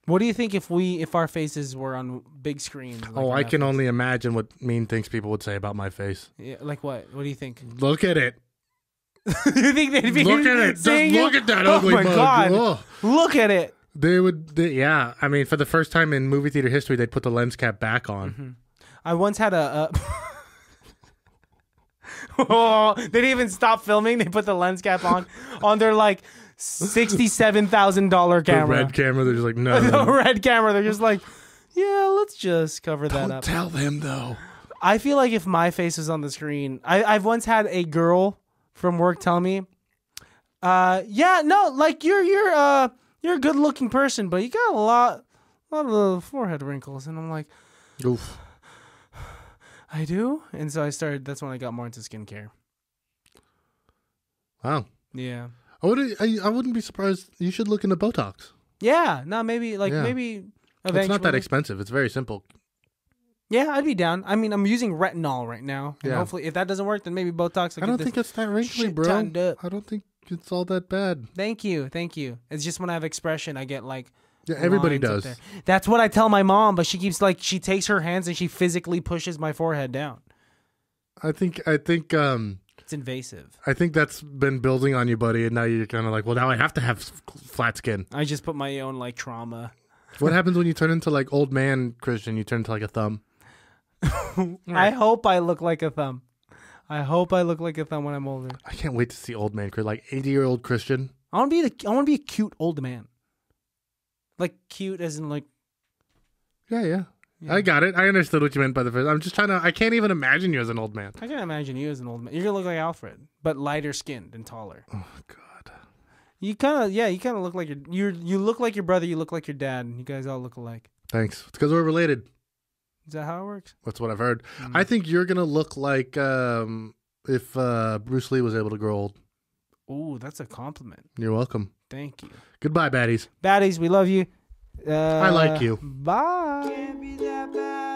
What do you think if our faces were on big screens? Like I on can Netflix? only imagine what mean things people would say about my face. Yeah, like what? What do you think? Look at it. You think they'd be Look at it. Just saying look it? at that Oh ugly my mug. God. Ugh. Look at it. Yeah. I mean, for the first time in movie theater history, they'd put the lens cap back on. I once had a. Oh, they didn't even stop filming. They put the lens cap on their like $67,000 The camera. red camera, they're just like, no. The red camera. They're just like, yeah, let's just cover that Don't up. tell them, though. I feel like if my face was on the screen, I've once had a girl from work tell me, yeah, no, like you're a good looking person, but you got a lot of forehead wrinkles, and I'm like, Oof. I do, and so that's when I got more into skincare. Wow. Yeah. I wouldn't be surprised. You should look into Botox. Yeah. No, maybe Yeah. maybe It's not that eventually. expensive. It's very simple. Yeah, I'd be down. I mean, I'm using retinol right now. And Yeah. hopefully, if that doesn't work, then maybe Botox. I don't think it's that wrinkly, shit bro. tightened up. I don't think it's all that bad. Thank you. It's just when I have expression, I get like. Yeah, everybody lines up does. there. That's what I tell my mom, but she keeps she takes her hands and she physically pushes my forehead down. I think It's invasive. I think that's been building on you, buddy, and now you're kind of like, well, now I have to have flat skin. I just put my own trauma. What happens when you turn into like old man Christian? You turn into like a thumb. I hope I look like a thumb. I hope I look like a thumb when I'm older. I can't wait to see old man Christian, like 80-year-old Christian. I want to be a cute old man. Like cute as in like. Yeah. I got it. I understood what you meant by the first. I'm just trying to. I can't even imagine you as an old man. I can imagine you as an old man. You're gonna look like Alfred, but lighter skinned and taller. Oh God. You kind of look like you look like your brother. You look like your dad. And you guys all look alike. Thanks. It's because we're related. Is that how it works? That's what I've heard. I think you're gonna look like if Bruce Lee was able to grow old. Ooh, that's a compliment. You're welcome. Thank you. Goodbye, baddies. Baddies, we love you. I like you. Bye. Can't be that bad.